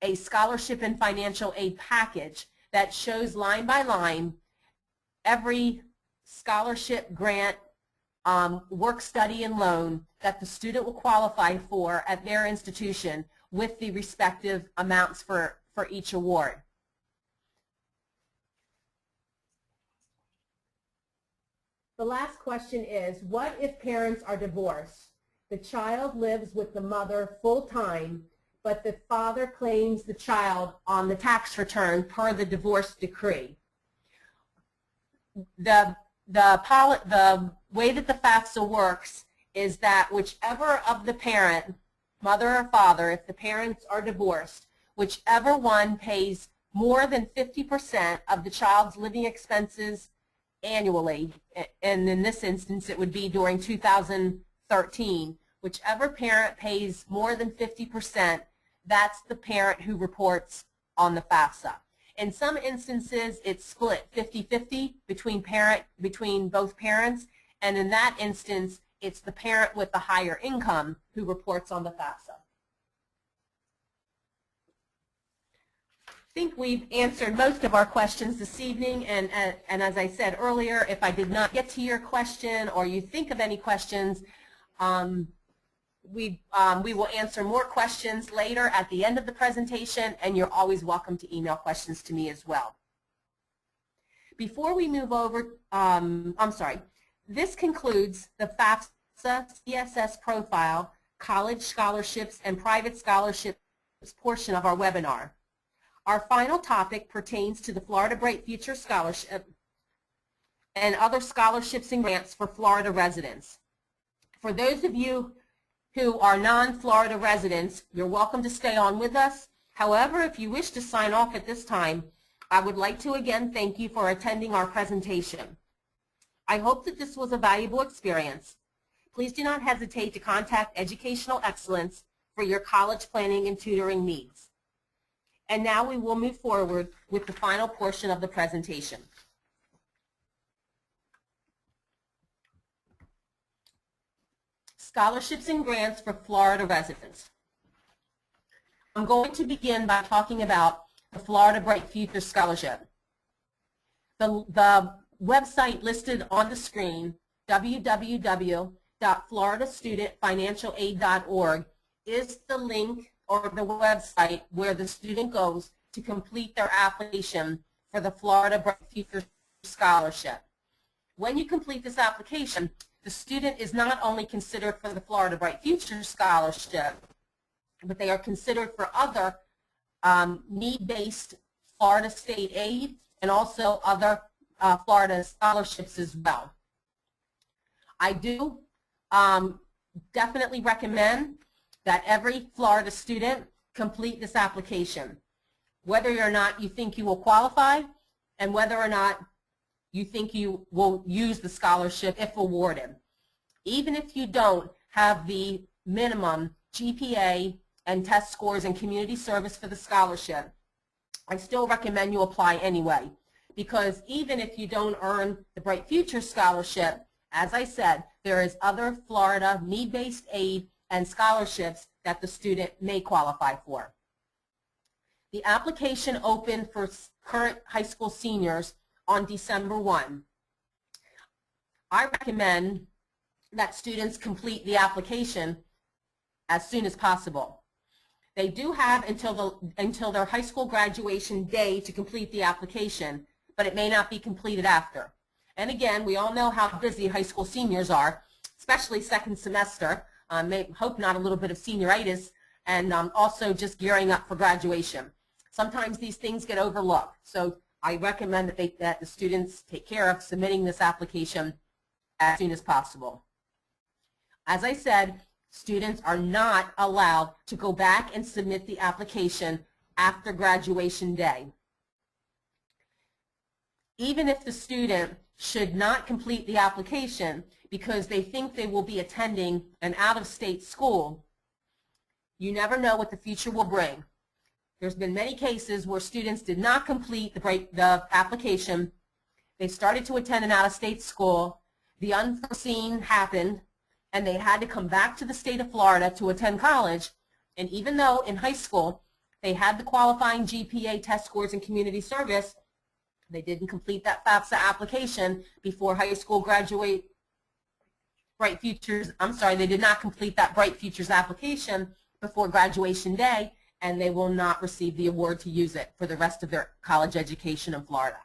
a scholarship and financial aid package that shows line by line every scholarship, grant, work study, and loan that the student will qualify for at their institution with the respective amounts for each award. The last question is, what if parents are divorced? The child lives with the mother full-time, but the father claims the child on the tax return per the divorce decree. The way that the FAFSA works is that whichever of the parent, mother or father, if the parents are divorced, whichever one pays more than 50% of the child's living expenses annually, and in this instance it would be during 2013, whichever parent pays more than 50%, that's the parent who reports on the FAFSA. In some instances, it's split 50-50 between both parents, and in that instance, it's the parent with the higher income who reports on the FAFSA. I think we've answered most of our questions this evening, and as I said earlier, if I did not get to your question or you think of any questions, we will answer more questions later at the end of the presentation, and you're always welcome to email questions to me as well. Before we move over, this concludes the FAFSA CSS Profile College Scholarships and Private Scholarships portion of our webinar. Our final topic pertains to the Florida Bright Future Scholarship and other scholarships and grants for Florida residents. For those of you who are non-Florida residents, you're welcome to stay on with us. However, if you wish to sign off at this time, I would like to again thank you for attending our presentation. I hope that this was a valuable experience. Please do not hesitate to contact Educational Excellence for your college planning and tutoring needs. And now we will move forward with the final portion of the presentation. Scholarships and grants for Florida residents. I'm going to begin by talking about the Florida Bright Future Scholarship. The website listed on the screen, www.floridastudentfinancialaid.org, is the link or the website where the student goes to complete their application for the Florida Bright Future Scholarship. When you complete this application, the student is not only considered for the Florida Bright Future Scholarship, but they are considered for other need-based Florida state aid and also other Florida scholarships as well. I do definitely recommend that every Florida student complete this application, whether or not you think you will qualify and whether or not you think you will use the scholarship if awarded. Even if you don't have the minimum GPA and test scores and community service for the scholarship, I still recommend you apply anyway, because even if you don't earn the Bright Future Scholarship, as I said, there is other Florida need-based aid and scholarships that the student may qualify for. The application opened for current high school seniors on December 1. I recommend that students complete the application as soon as possible. They do have until their high school graduation day to complete the application, but it may not be completed after. And again, we all know how busy high school seniors are, especially second semester. Hope not a little bit of senioritis, and also just gearing up for graduation. Sometimes these things get overlooked, so I recommend that the students take care of submitting this application as soon as possible. As I said, students are not allowed to go back and submit the application after graduation day. Even if the student should not complete the application because they think they will be attending an out-of-state school, you never know what the future will bring. There's been many cases where students did not complete the application. They started to attend an out-of-state school. The unforeseen happened, and they had to come back to the state of Florida to attend college. And even though in high school they had the qualifying GPA test scores and community service, they didn't complete that FAFSA application before high school graduate Bright Futures. I'm sorry, they did not complete that Bright Futures application before graduation day, and they will not receive the award to use it for the rest of their college education in Florida.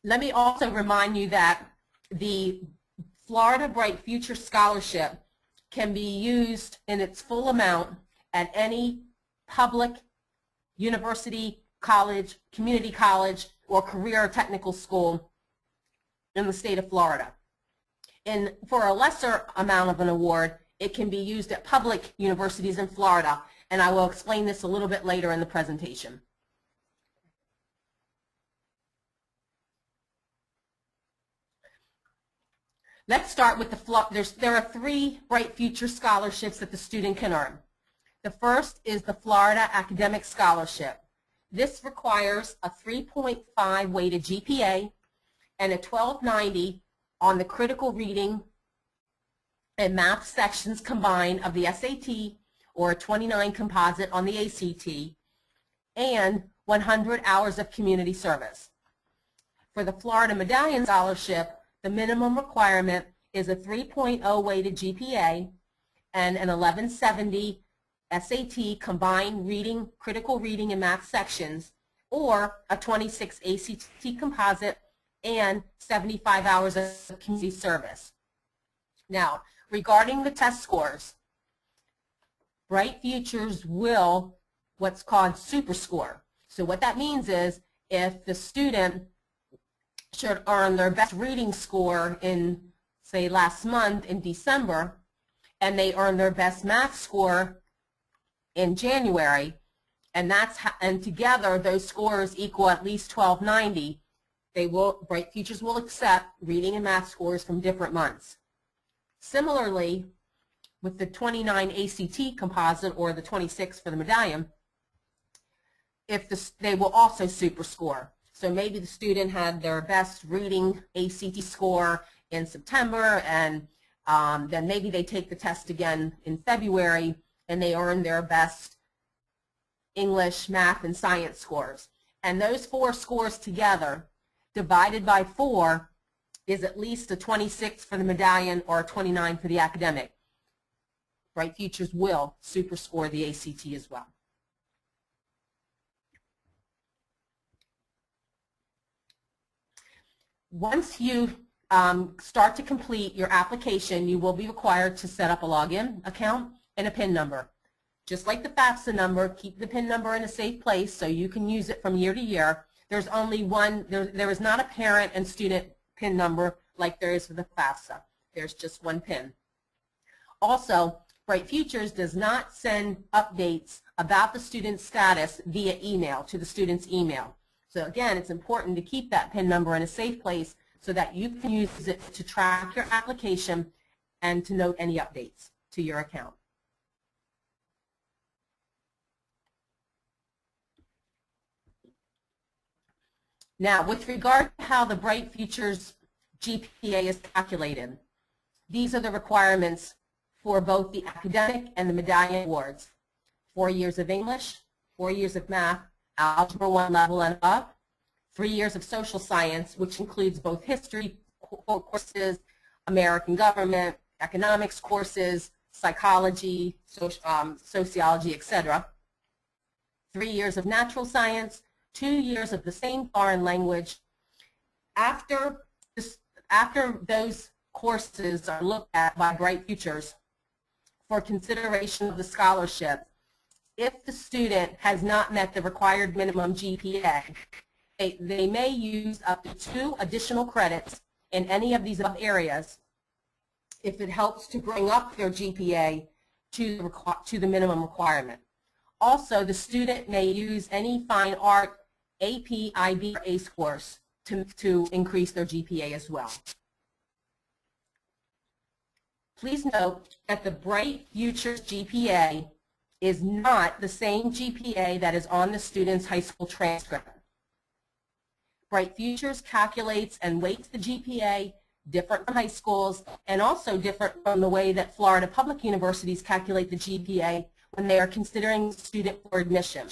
Let me also remind you that the Florida Bright Future Scholarship can be used in its full amount at any public, university, college, community college, or career or technical school in the state of Florida. And for a lesser amount of an award, it can be used at public universities in Florida, and I will explain this a little bit later in the presentation. Let's start with there are 3 Bright Future scholarships that the student can earn. The first is the Florida Academic Scholarship. This requires a 3.5 weighted GPA and a 1290 on the critical reading and math sections combined of the SAT, or a 29 composite on the ACT, and 100 hours of community service. For the Florida Medallion Scholarship, the minimum requirement is a 3.0 weighted GPA and an 1170 SAT combined reading, critical reading and math sections, or a 26 ACT composite and 75 hours of community service. Now, regarding the test scores, Bright Futures will what's called super score. So what that means is if the student should earn their best reading score in, say, last month in December, and they earn their best math score in January, and together those scores equal at least 1290, Bright Futures will accept reading and math scores from different months. Similarly, with the 29 ACT composite, or the 26 for the medallion, they will also super score. So maybe the student had their best reading ACT score in September, and then maybe they take the test again in February, and they earn their best English, math, and science scores. And those four scores together, divided by 4, is at least a 26 for the medallion or a 29 for the academic. Bright Futures will super score the ACT as well. Once you start to complete your application, you will be required to set up a login account and a PIN number. Just like the FAFSA number, keep the PIN number in a safe place so you can use it from year to year. There's only one, there is not a parent and student PIN number like there is for the FAFSA. There's just one PIN. Also, Bright Futures does not send updates about the student's status via email to the student's email. So again, it's important to keep that PIN number in a safe place so that you can use it to track your application and to note any updates to your account. Now, with regard to how the Bright Futures GPA is calculated, these are the requirements for both the academic and the medallion awards. 4 years of English, 4 years of math, Algebra 1 level and up, 3 years of social science, which includes both history courses, American government, economics courses, psychology, sociology, etc. 3 years of natural science, 2 years of the same foreign language. After those courses are looked at by Bright Futures for consideration of the scholarship, if the student has not met the required minimum GPA, they may use up to 2 additional credits in any of these above areas if it helps to bring up their GPA to the minimum requirement. Also, the student may use any fine art AP, IB, or ACE course to increase their GPA as well. Please note that the Bright Futures GPA is not the same GPA that is on the student's high school transcript. Bright Futures calculates and weights the GPA different from high schools, and also different from the way that Florida public universities calculate the GPA when they are considering a student for admission.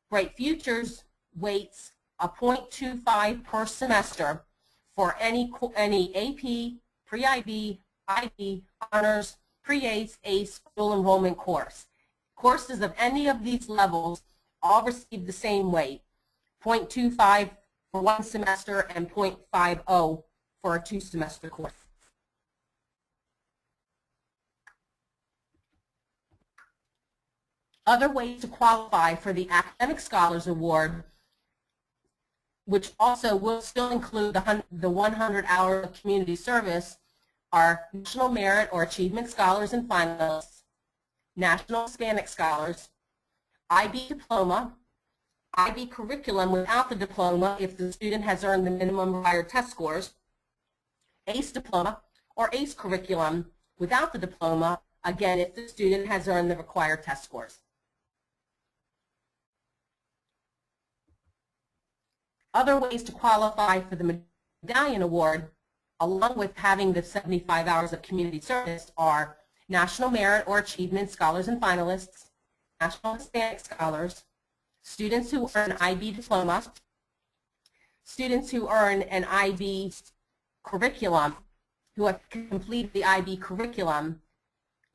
Bright Futures weights a 0.25 per semester for any AP, pre-IB, IB, honors, pre-ACE, ACE, dual enrollment course. Courses of any of these levels all receive the same weight, 0.25 for 1 semester and 0.50 for a 2-semester course. Other ways to qualify for the Academic Scholars Award, which also will still include the 100 hours of community service, are National Merit or Achievement Scholars and Finalists, National Hispanic Scholars, IB Diploma, IB Curriculum without the diploma if the student has earned the minimum required test scores, ACE Diploma, or ACE Curriculum without the diploma, again, if the student has earned the required test scores. Other ways to qualify for the Medallion Award, along with having the 75 hours of community service, are National Merit or Achievement Scholars and Finalists, National Hispanic Scholars, students who earn an IB diploma, students who earn an IB curriculum, who have completed the IB curriculum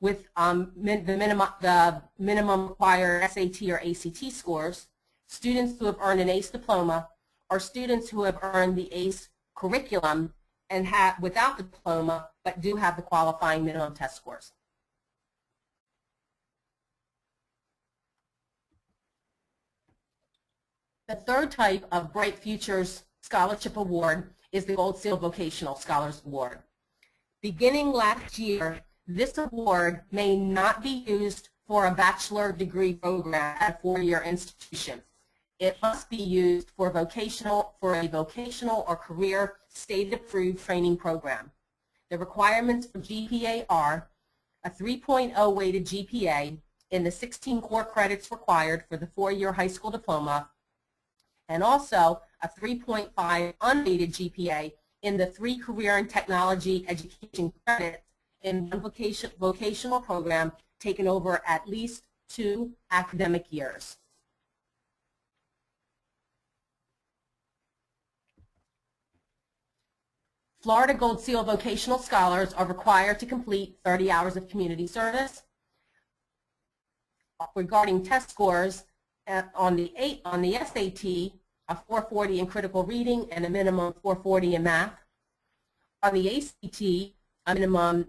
with the minimum required SAT or ACT scores, students who have earned an ACE diploma, or students who have earned the ACE curriculum and have without the diploma but do have the qualifying minimum test scores. The third type of Bright Futures Scholarship Award is the Gold Seal Vocational Scholars Award. Beginning last year, this award may not be used for a bachelor degree program at a four-year institution. It must be used for a vocational or career state-approved training program. The requirements for GPA are a 3.0 weighted GPA in the 16 core credits required for the four-year high school diploma, and also a 3.5 unweighted GPA in the 3 career and technology education credits in one vocational program taken over at least 2 academic years. Florida Gold Seal vocational scholars are required to complete 30 hours of community service. Regarding test scores, on the SAT, a 440 in critical reading and a minimum 440 in math. On the ACT, a minimum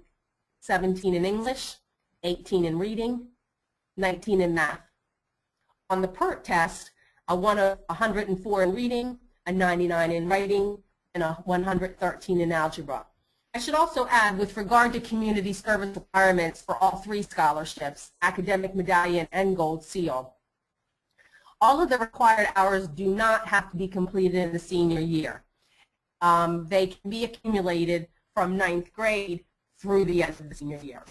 17 in English, 18 in reading, 19 in math. On the PERT test, a 104 in reading, a 99 in writing, and a 113 in algebra. I should also add, with regard to community service requirements for all 3 scholarships, Academic Medallion and Gold Seal, all of the required hours do not have to be completed in the senior year. They can be accumulated from 9th grade through the end of the senior year.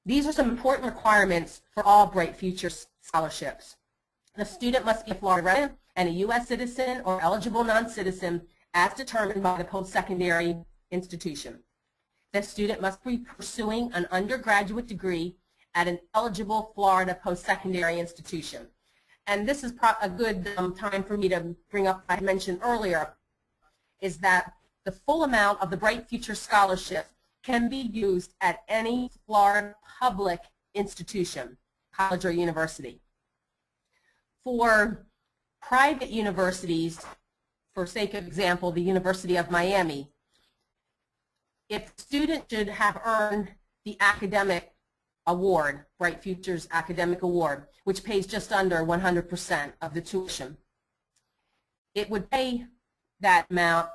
These are some important requirements for all Bright Futures scholarships. The student must be a Florida resident and a U.S. citizen or eligible non-citizen as determined by the post-secondary institution. The student must be pursuing an undergraduate degree at an eligible Florida post-secondary institution. And this is a good time for me to bring up what I mentioned earlier, is that the full amount of the Bright Future Scholarship can be used at any Florida public institution, college or university. For private universities, for sake of example, the University of Miami, if the student should have earned the academic award, Bright Futures Academic Award, which pays just under 100% of the tuition, it would pay that amount,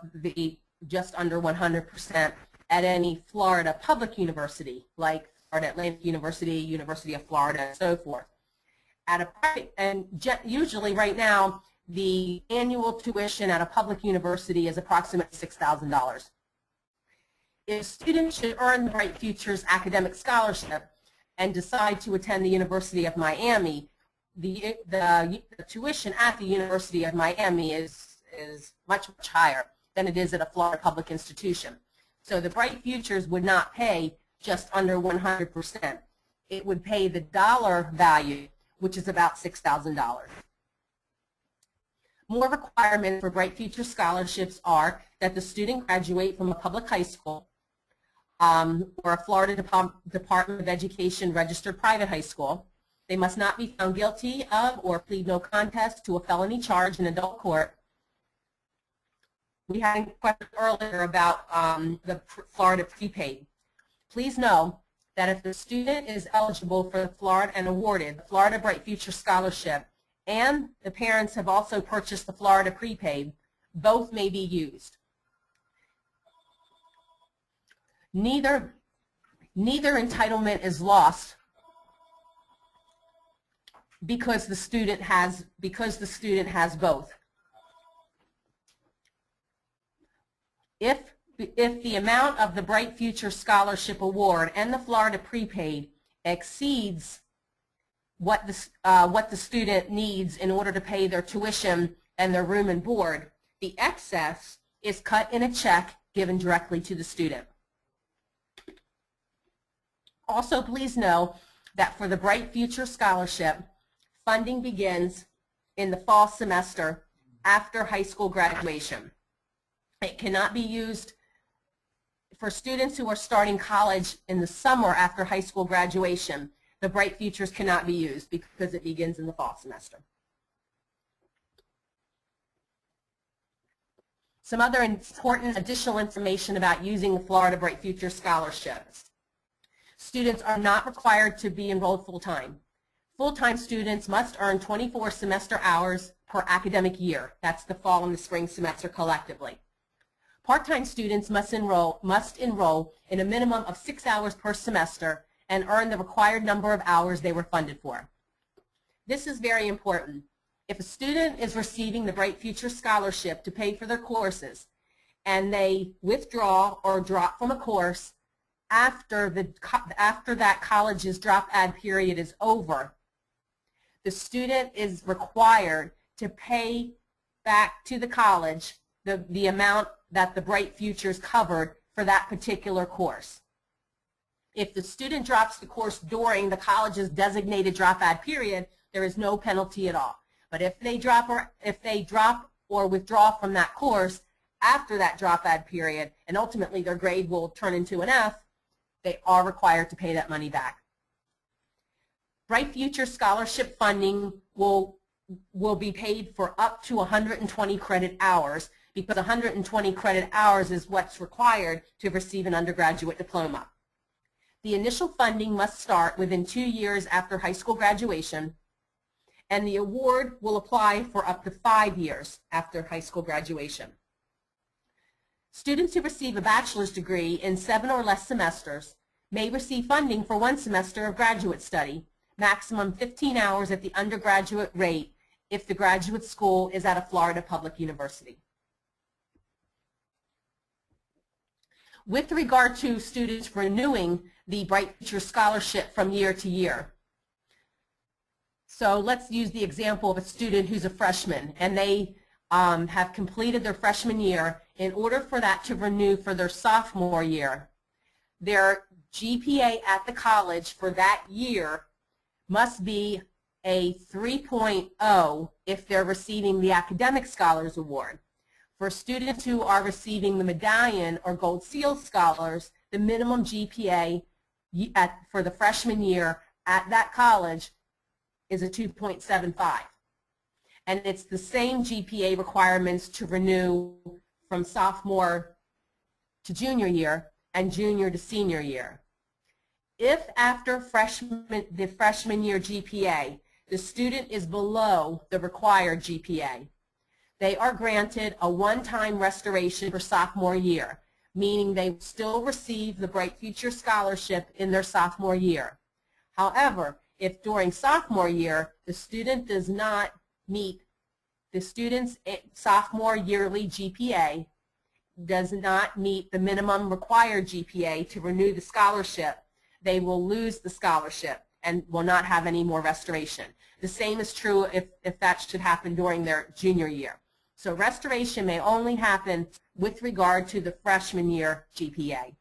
just under 100%, at any Florida public university, like Florida Atlantic University, University of Florida, and so forth. At a private, and usually right now, the annual tuition at a public university is approximately $6,000. If students should earn the Bright Futures Academic Scholarship and decide to attend the University of Miami, the tuition at the University of Miami is much, much higher than it is at a Florida public institution. So the Bright Futures would not pay just under 100%. It would pay the dollar value, which is about $6,000. More requirements for Bright Future scholarships are that the student graduate from a public high school or a Florida Department of Education registered private high school. They must not be found guilty of or plead no contest to a felony charge in adult court. We had a question earlier about the Florida prepaid. Please know that if the student is eligible for the Florida and awarded the Florida Bright Future Scholarship and the parents have also purchased the Florida prepaid, both may be used. Neither entitlement is lost because the student has both. If the amount of the Bright Future Scholarship Award and the Florida prepaid exceeds what the student needs in order to pay their tuition and their room and board. The excess is cut in a check given directly to the student. Also, please know that for the Bright Future Scholarship, funding begins in the fall semester after high school graduation. It cannot be used for students who are starting college in the summer after high school graduation. The Bright Futures cannot be used because it begins in the fall semester. Some other important additional information about using the Florida Bright Future scholarships. Students are not required to be enrolled full-time. Full-time students must earn 24 semester hours per academic year. That's the fall and the spring semester collectively. Part-time students must enroll in a minimum of 6 hours per semester and earn the required number of hours they were funded for. This is very important. If a student is receiving the Bright Future Scholarship to pay for their courses and they withdraw or drop from a course after that college's drop-add period is over, the student is required to pay back to the college the amount that the Bright Futures covered for that particular course. If the student drops the course during the college's designated drop-add period, there is no penalty at all. But if they drop or withdraw from that course after that drop-add period, and ultimately their grade will turn into an F, they are required to pay that money back. Bright Future Scholarship funding will be paid for up to 120 credit hours, because 120 credit hours is what's required to receive an undergraduate diploma. The initial funding must start within 2 years after high school graduation, and the award will apply for up to 5 years after high school graduation. Students who receive a bachelor's degree in 7 or less semesters may receive funding for 1 semester of graduate study, maximum 15 hours at the undergraduate rate if the graduate school is at a Florida public university. With regard to students renewing the Bright Future Scholarship from year to year, so let's use the example of a student who's a freshman and they have completed their freshman year. In order for that to renew for their sophomore year, their GPA at the college for that year must be a 3.0 if they're receiving the Academic Scholars Award. For students who are receiving the Medallion or Gold Seal Scholars, the minimum GPA for the freshman year at that college is a 2.75. And it's the same GPA requirements to renew from sophomore to junior year and junior to senior year. If after the freshman year GPA, the student is below the required GPA, they are granted a one-time restoration for sophomore year, meaning they still receive the Bright Future Scholarship in their sophomore year. However, if during sophomore year the student does not meet the student's sophomore yearly GPA, does not meet the minimum required GPA to renew the scholarship, they will lose the scholarship and will not have any more restoration. The same is true if that should happen during their junior year. So restoration may only happen with regard to the freshman year GPA.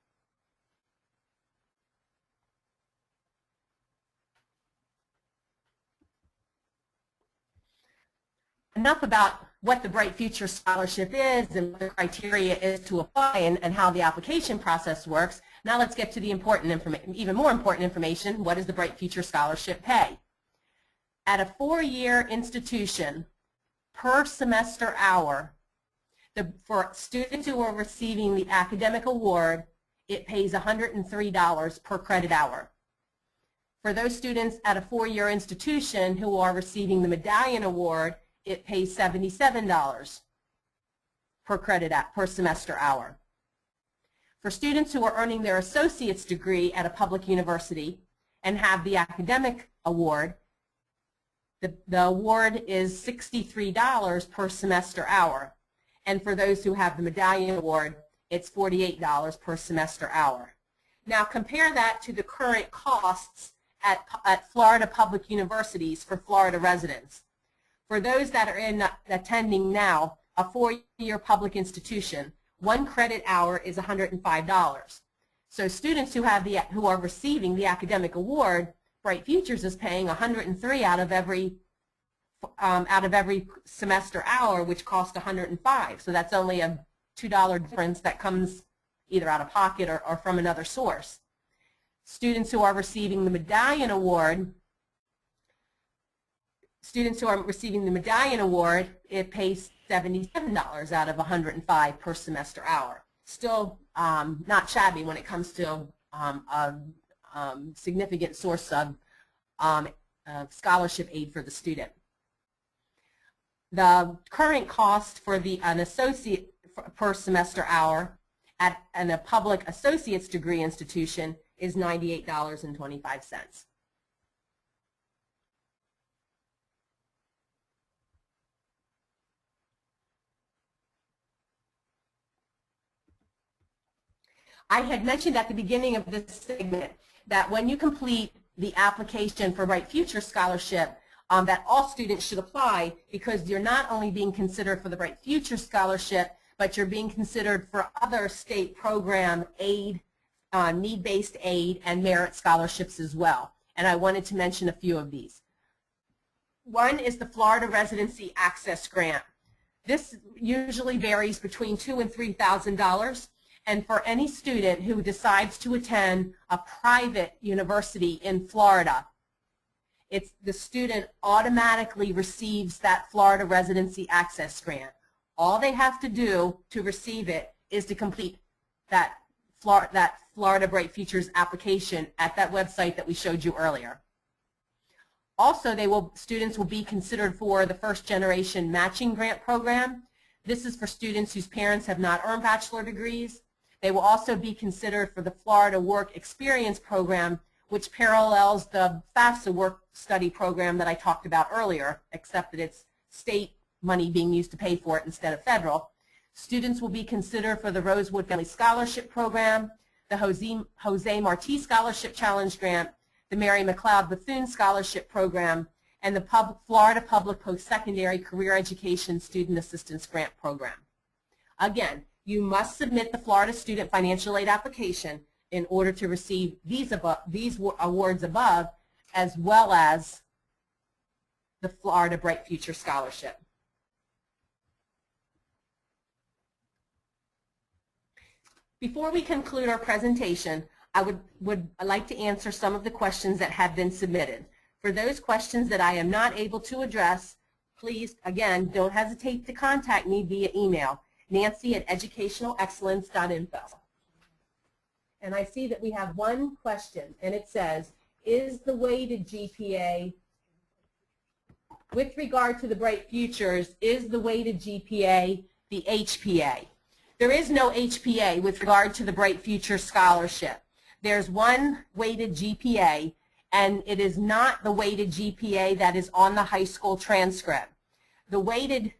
Enough about what the Bright Future Scholarship is and what the criteria is to apply and how the application process works. Now let's get to the important information, even more important information. What does the Bright Future Scholarship pay? At a 4-year institution, per semester hour, for students who are receiving the academic award, it pays $103 per credit hour. For those students at a 4-year institution who are receiving the Medallion Award, it pays $77 per semester hour. For students who are earning their associate's degree at a public university and have the academic award, the award is $63 per semester hour. And for those who have the Medallion Award, it's $48 per semester hour. Now compare that to the current costs at Florida public universities for Florida residents. For those that are attending now, a 4-year public institution, 1 credit hour is $105. So students who are receiving the academic award, Bright Futures is paying $103 out of every semester hour, which costs $105. So that's only a $2 difference that comes either out of pocket or from another source. Students who are receiving the medallion award, it pays $77 out of $105 per semester hour. Still not shabby when it comes to a significant source of scholarship aid for the student. The current cost for an associate per semester hour at a public associate's degree institution is $98.25. I had mentioned at the beginning of this segment that when you complete the application for Bright Future Scholarship, that all students should apply, because you're not only being considered for the Bright Future Scholarship, but you're being considered for other state program aid, need-based aid, and merit scholarships as well. And I wanted to mention a few of these. One is the Florida Residency Access Grant. This usually varies between $2,000 and $3,000. And for any student who decides to attend a private university in Florida, the student automatically receives that Florida Residency Access Grant. All they have to do to receive it is to complete that Florida Bright Futures application at that website that we showed you earlier. Also, students will be considered for the First Generation Matching Grant Program. This is for students whose parents have not earned bachelor degrees. They will also be considered for the Florida Work Experience Program, which parallels the FAFSA work study program that I talked about earlier, except that it's state money being used to pay for it instead of federal. Students will be considered for the Rosewood Family Scholarship Program, the Jose Marti Scholarship Challenge Grant, the Mary McLeod Bethune Scholarship Program, and the Florida Public Post-Secondary Career Education Student Assistance Grant Program. Again, you must submit the Florida Student Financial Aid application in order to receive these awards above, as well as the Florida Bright Future Scholarship. Before we conclude our presentation, I would like to answer some of the questions that have been submitted. For those questions that I am not able to address, please, again, don't hesitate to contact me via email, nancy@educationalexcellence.info. And I see that we have one question, and it says, is the weighted GPA, with regard to the Bright Futures, is the weighted GPA the HPA? There is no HPA with regard to the Bright Future Scholarship. There's one weighted GPA, and it is not the weighted GPA that is on the high school transcript. The weighted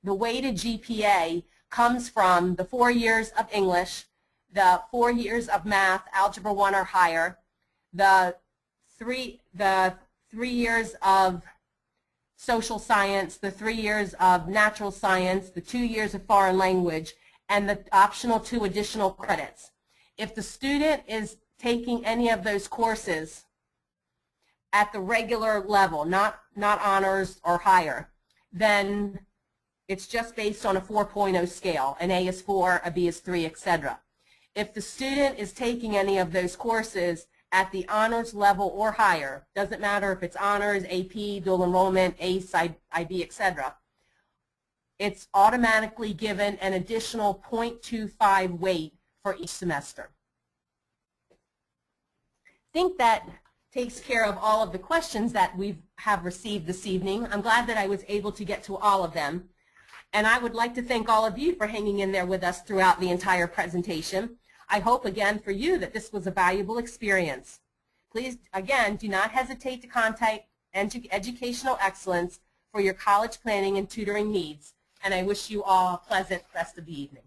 GPA comes from the 4 years of English, the 4 years of math, Algebra 1 or higher, the three years of social science, the 3 years of natural science, the 2 years of foreign language, and the optional 2 additional credits. If the student is taking any of those courses at the regular level, not honors or higher, then it's just based on a 4.0 scale. An A is 4, a B is 3, etc. If the student is taking any of those courses at the honors level or higher, doesn't matter if it's honors, AP, dual enrollment, ACE, IB, etc., it's automatically given an additional 0.25 weight for each semester. I think that takes care of all of the questions that we have received this evening. I'm glad that I was able to get to all of them. And I would like to thank all of you for hanging in there with us throughout the entire presentation. I hope again for you that this was a valuable experience. Please, again, do not hesitate to contact Educational Excellence for your college planning and tutoring needs. And I wish you all a pleasant rest of the evening.